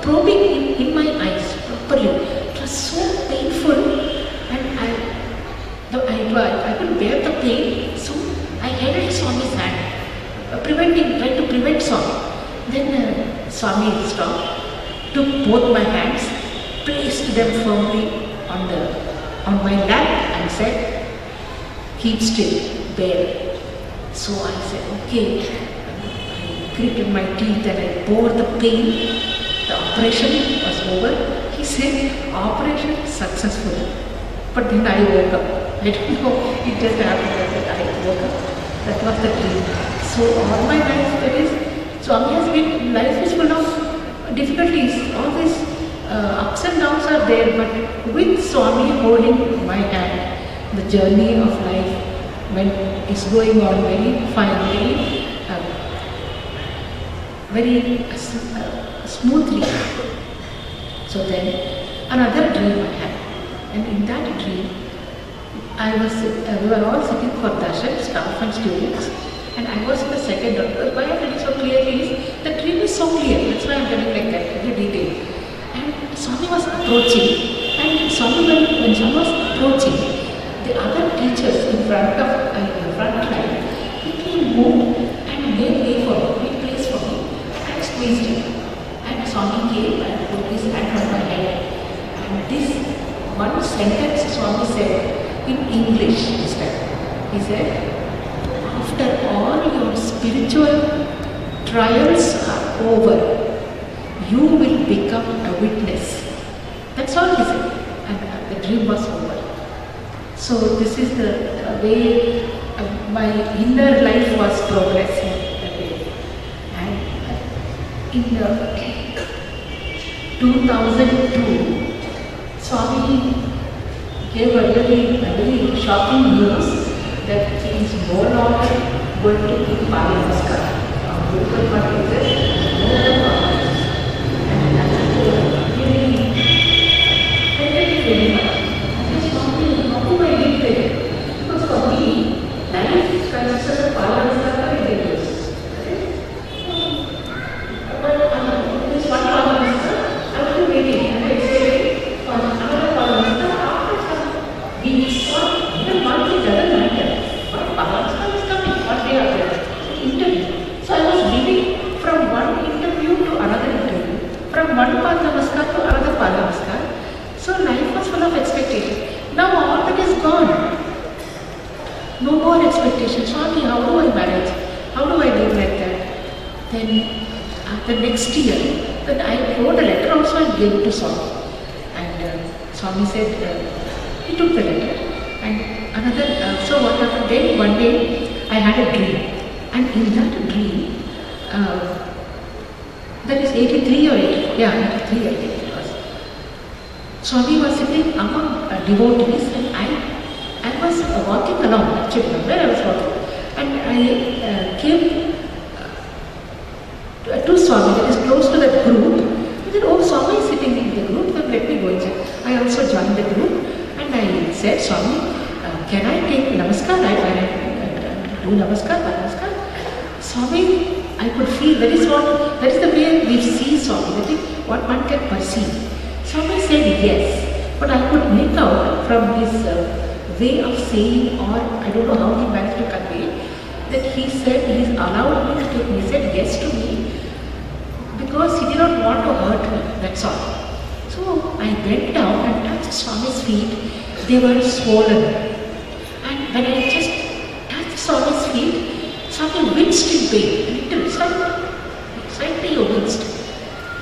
probing in my eyes properly. It was so painful, and I couldn't bear the pain, so I held Swami's hand, trying to prevent Swami. Then Swami stopped, took both my hands, placed them firmly on my lap, and said, keep still, bear. So I said, okay. I gritted my teeth and I bore the pain. The operation was over. He said, operation successful. But then I woke up. I don't know, it just happened that I woke up. That was the dream. So all my life, that is, Swami has been, life is full of difficulties, all these ups and downs are there, but with Swami holding my hand, the journey of life when is going on very fine, very smoothly. So then another dream I had, and in that dream we were all sitting for darshan, staff and students, and I was in the second row. Why I am telling so clearly is, the dream is so clear, that's why I am telling like that, every detail. And Swami was approaching, and Swami, when Swami was approaching, the other teachers in front of the front line quickly moved and made way for me, made place for me, and squeezed him. And Swami came and put his hand on my head. And this one sentence Swami said in English this time. He said, after all your spiritual trials are over, you will become a witness. That's all he said. And the dream was over. So this is the way my inner life was progressing that way. And in 2002, Swami gave a very shocking news that he is no longer going to keep Namaskar. And that really affected me very much. I just wanted, how do I live there? Because for me, life consists of Namaskar very dangerous. But this one Namaskar, I was waiting and I said, for another Namaskar after some weeks or even months, it doesn't matter. But Namaskar is coming one day after the interview. So I was living from one interview to another interview, from one Namaskar to another Namaskar. So life was full of expectation. Now all that is gone. No more expectations. Swami, how do I manage? How do I live like that? Then the next year, then I wrote a letter also and gave it to Swami. And Swami said, he took the letter. And another, so what happened then, one day I had a dream. And in that dream, that is 83 or 84, yeah, 83 I think it was. Swami was sitting among devotees and I was walking along, actually, where I was walking. And I came to Swami, that is close to that group. He said, oh, Swami is sitting in the group, then let me go inside. I also joined the group and I said, Swami, can I take Namaskar? I do Namaskar. Swami, I could feel, that is the way we see Swami, that is what one can perceive. Swami said yes, but I could make out from his way of saying, or I don't know how he managed to convey, that he said he's allowed me to take, he said yes to me because he did not want to hurt me, that's all. So I went down and touched Swami's feet, they were swollen. And when I just touched Swami's feet, Swami winced in pain, little, slightly winced.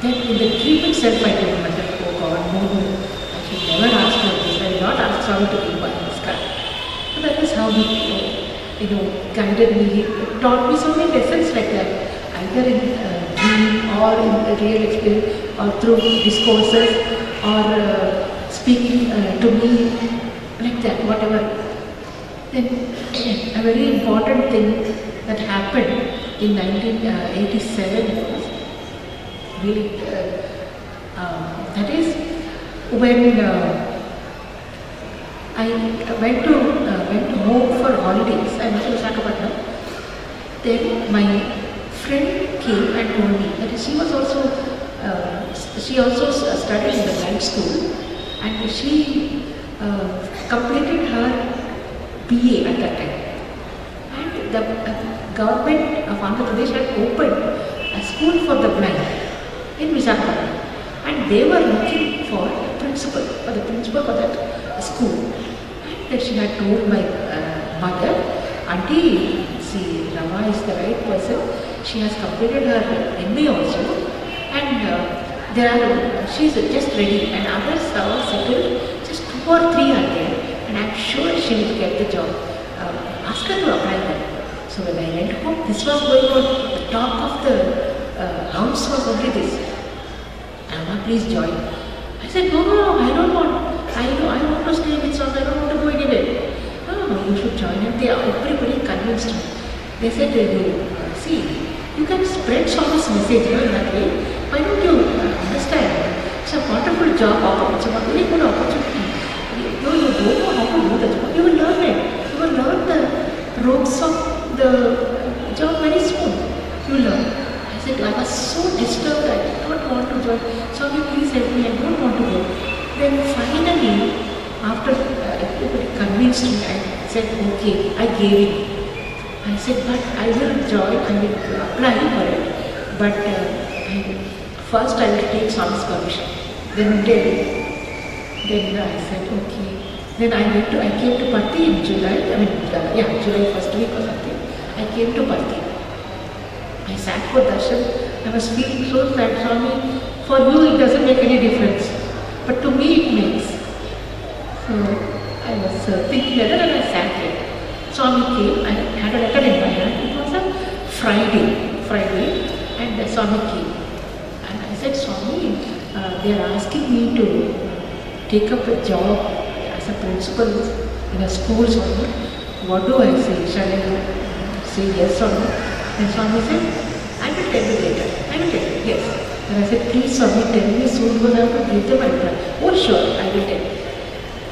Then in the dream itself I told myself, oh God, no, I should never ask for this, I will not ask Swami to give my Namaskar. So that is how he guided me, he taught me so many lessons like that, either in dream or in real experience or through discourses or speaking to me like that, whatever. Then a very important thing that happened in 1987 was really, that is when I went home for holidays. I went to Visakhapatnam. Then my friend came and told me that she also studied in the blind school and she completed her BA at that time. And the government of Andhra Pradesh had opened a school for the blind in Visakhapatnam. And they were looking for the principal for that school. And she had told my mother, Auntie, see, Rama is the right person. She has completed her MA also. And she is just ready. And others are all settled. Just 2 or 3 are there. And I am sure she will get the job. Ask her to apply that. So when I went home, this was going on, the top of the house was only this. Rama, please join. I said, no, I don't want. I want to stay with Swami, I don't want to go anywhere. No, you should join. And everybody convinced me. They said, you can spread Swami's message in that way. Why don't you understand? It's a wonderful job, it's a very good opportunity. You don't know how to do that. You will learn it. You will learn the ropes of the job very soon. You will learn. I said, I was so disturbed, I did not want to join. Swami, please help me, I don't want to go. Then finally, after everybody convinced me, I said, okay, I gave in. I said, but I will join, I will apply for it. But first I will take Swami's permission. Then Devi. Then I said, okay. Then I came to Patti in July, July first week or something. I came to Patti. I sat for darshan. I was feeling so sad, Swami. For you it doesn't make any difference. But to me it makes. So I was thinking that and I sat there. Swami came, I had a letter in my hand. It was a Friday, and Swami came. And I said, Swami, they are asking me to take up a job as a principal in a school, Swami. What do I say? Shall I say yes or no? And Swami said, I will tell you later. I will tell you, yes. And I said, please Swami, tell me soon because I have to give them my reply. Oh sure, I will tell you.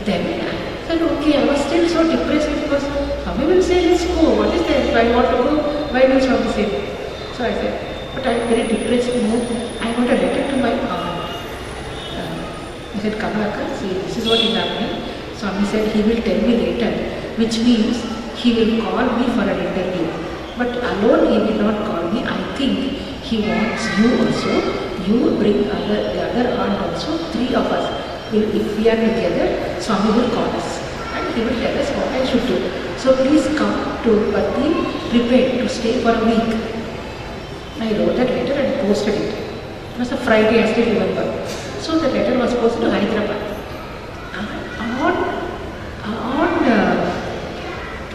Then I said, okay, I was still so depressed because Swami will say, let's go. What is that? If I want to go, why will Swami say? So I said, but I am very depressed. No, I want a letter to my aunt. I said, Kamalaka, see, this is what is happening. Swami said, he will tell me later, which means he will call me for an interview. But alone he will not call me. I think he wants you also. You bring the other aunt also. 3 of us. If we are together, Swami will call us. And he will tell us what I should do. So please come to Patti, prepared to stay for a week. I wrote that letter and posted it. It was a Friday, I still remember. So the letter was posted to Hyderabad.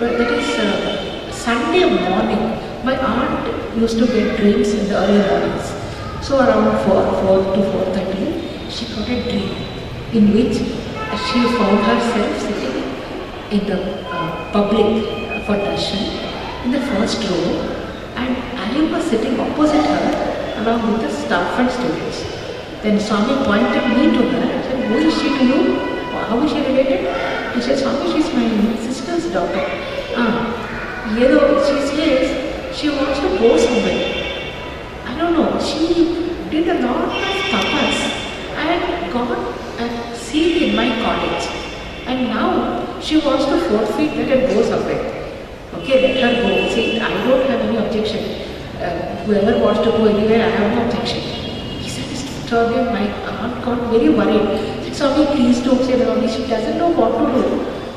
That is Sunday morning, my aunt used to get dreams in the early mornings. So around 4 to 4:30, she got a dream in which she found herself sitting in the public for darshan in the first row, and I was sitting opposite her along with the staff and students. Then Swami pointed me to her and said, who is she to you? How is she related? He said, Swami, she is my sister's daughter. She says she wants to go somewhere. I don't know, she did a lot of tapas and got a seat in my college. And now she wants to forfeit that and go somewhere. Okay, let her go. See, I don't have any objection. Whoever wants to go anywhere, I have no objection. He said, Swami, my aunt got very worried. He said, Swami, please don't say no. She doesn't know what to do.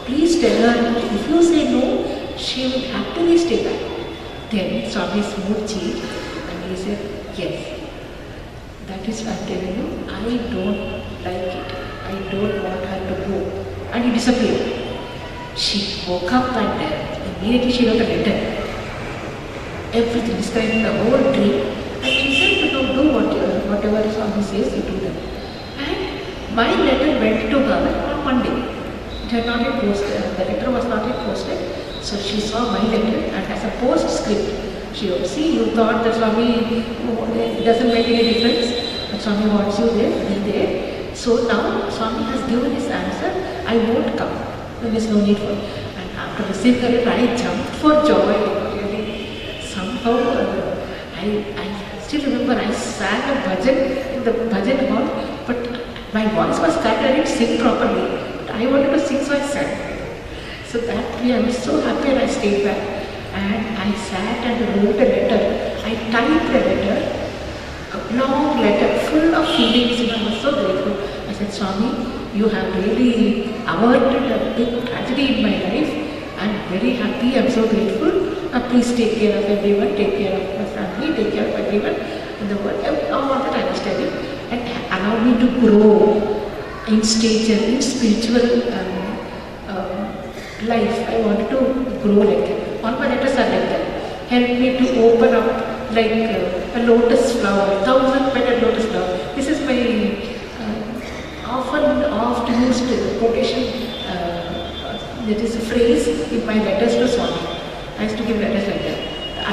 Please tell her, if you say no, she will happily stay back. Then Swami's mood changed and he said, yes. That is what I'm telling you, I don't like it. I don't want her to go. And he disappeared. She woke up and immediately she wrote a letter. Everything, describing the whole dream. And she said, do whatever Swami says, you do that. And my letter went to her on Monday. It had not yet posted, the letter was not yet posted. So she saw my letter and as a postscript, she would see, you thought that Swami, it doesn't make any difference, but Swami wants you there, be there. So now Swami has given his answer, I won't come. There is no need for it. And after receiving the letter, I jumped for joy. Really, somehow, I still remember I sang a bhajan in the bhajan hall, but my voice was cut, I didn't sing properly. But I wanted to sing, so I sang. So that way I was so happy and I stayed back. And I sat and wrote a letter. I typed a letter, a long letter full of feelings, and I was so grateful. I said, Swami, you have really averted a big tragedy in my life. I am very happy, I am so grateful. Please take care of everyone, take care of my family, take care of everyone in the world. All that I was telling. And allow me to grow in stature, in spiritual life. I wanted to grow like that. All my letters are like that. help me to open up like a lotus flower, 1,000-petaled lotus flower. This is my often oft used quotation, that is a phrase in my letters to Swami. I used to give letters like that.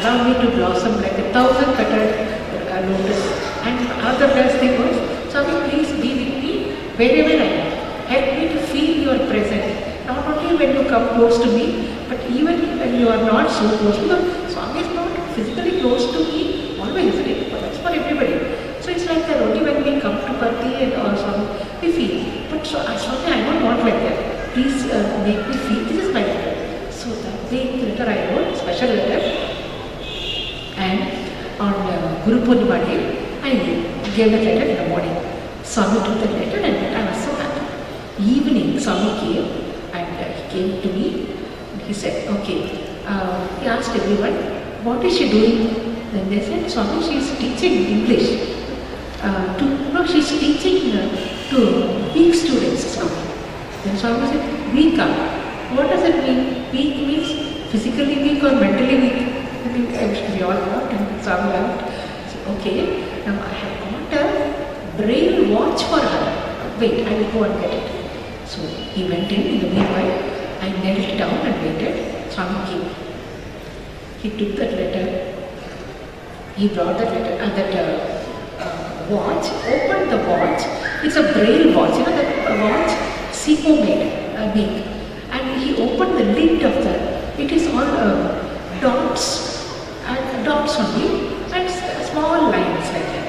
Allow me to blossom like a 1,000-petaled lotus. And another best thing was, Swami, please be with me wherever I am. Help me to feel your presence. Not only when you come close to me, but even when you are not so close. Because Swami is not physically close to me always, right? But that's for everybody. So it's like that only when we come to Pati and or Swami, we feel. But Swami, I don't want like that. Please make me feel. This is my letter. So that big letter I wrote, special letter. And on Guru Purnima day, I gave the letter in the morning. Swami took the letter and I was so happy. Evening, Swami came and he came to me and he said, okay, he asked everyone, what is she doing? Then they said, Swami, she is teaching English. She is teaching to weak students, Swami. Then Swami said, weak. What does it mean? Weak means physically weak or mentally weak. We all laughed and Swami laughed. I said, okay, now I have got a braille watch for her. Wait, I will go and get it. So he went in the meanwhile. I knelt down and waited. Swami came. He took that letter. He brought that letter, watch, opened the watch. It's a braille watch, that watch Siko made. And he opened the lid of it is all dots, and dots only, and small lines like that.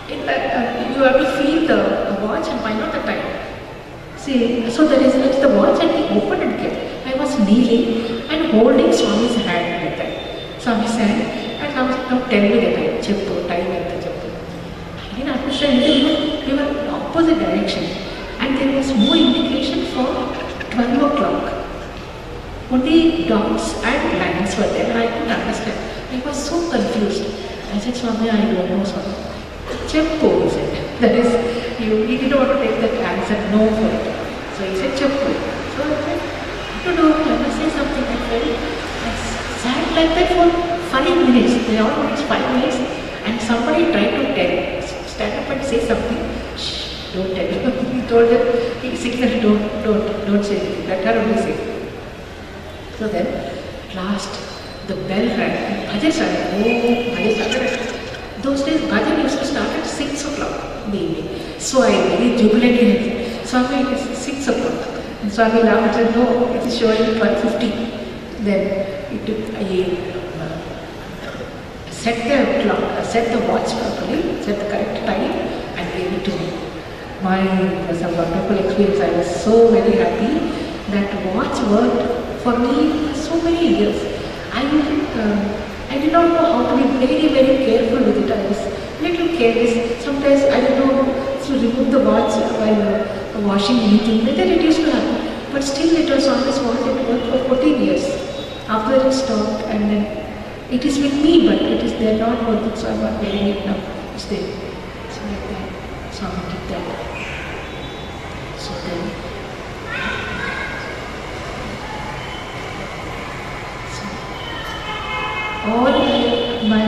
You have to feel the watch and find out the time. See, so it's the watch, and he opened and kept. I was kneeling and holding Swami's hand like that. Swami said, and Swami said, now tell me the time, cheppu, time at the cheppu. I didn't understand, we were in opposite direction, and there was no indication for 12 o'clock. Only dots and lines were there, and I couldn't understand. I was so confused. I said, Swami, I don't know, Swami. Cheppu, he said. That is, he didn't want to take that answer, no for it. So he said, Cheppu. So I said, I don't know, I must say something. I sat like that for 5 minutes. They all wanted 5 minutes, and somebody tried to stand up and say something. Shh, don't tell. He told them, he signaled, don't say anything. Let her only say. So then, at last, the bell rang and bhajan started. Bhajan started. Those days, bhajan used to start at 6 o'clock in the evening. So I very jubilantly said, Swami, it is 6 o'clock. And Swami laughed and said, no, it is showing 12:50. Then he set the clock, set the watch properly, set the correct time, and gave it to me. It was a wonderful experience. I was so very happy. That watch worked for me so many years. I did not know how to be very, very careful with it. I was a little careless. Sometimes I did not to remove the watch while washing anything. Whether it used to happen. But still it was always watch. It worked for 14 years. After it stopped, and then it is with me, but it is there not working, so I'm not wearing it now. It's there. It's like that. So I did that. So then all my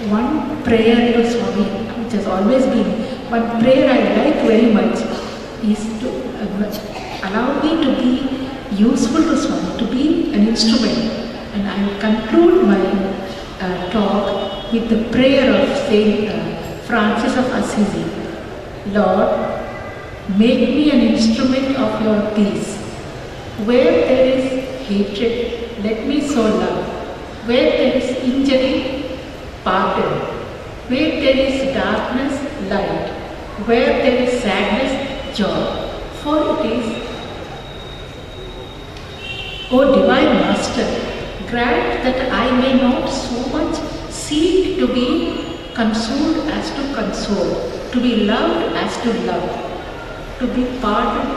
one prayer to Swami, which has always been one prayer I like very much, is to allow me to be useful to Swami, to be an instrument. And I will conclude my talk with the prayer of Saint Francis of Assisi. Lord, make me an instrument of your peace. Where there is hatred, let me sow love. Where there is injury, pardon. Where there is darkness, light. Where there is sadness, joy. For it is, O Divine Master, grant that I may not so much seek to be consoled as to console, to be loved as to love, to be pardoned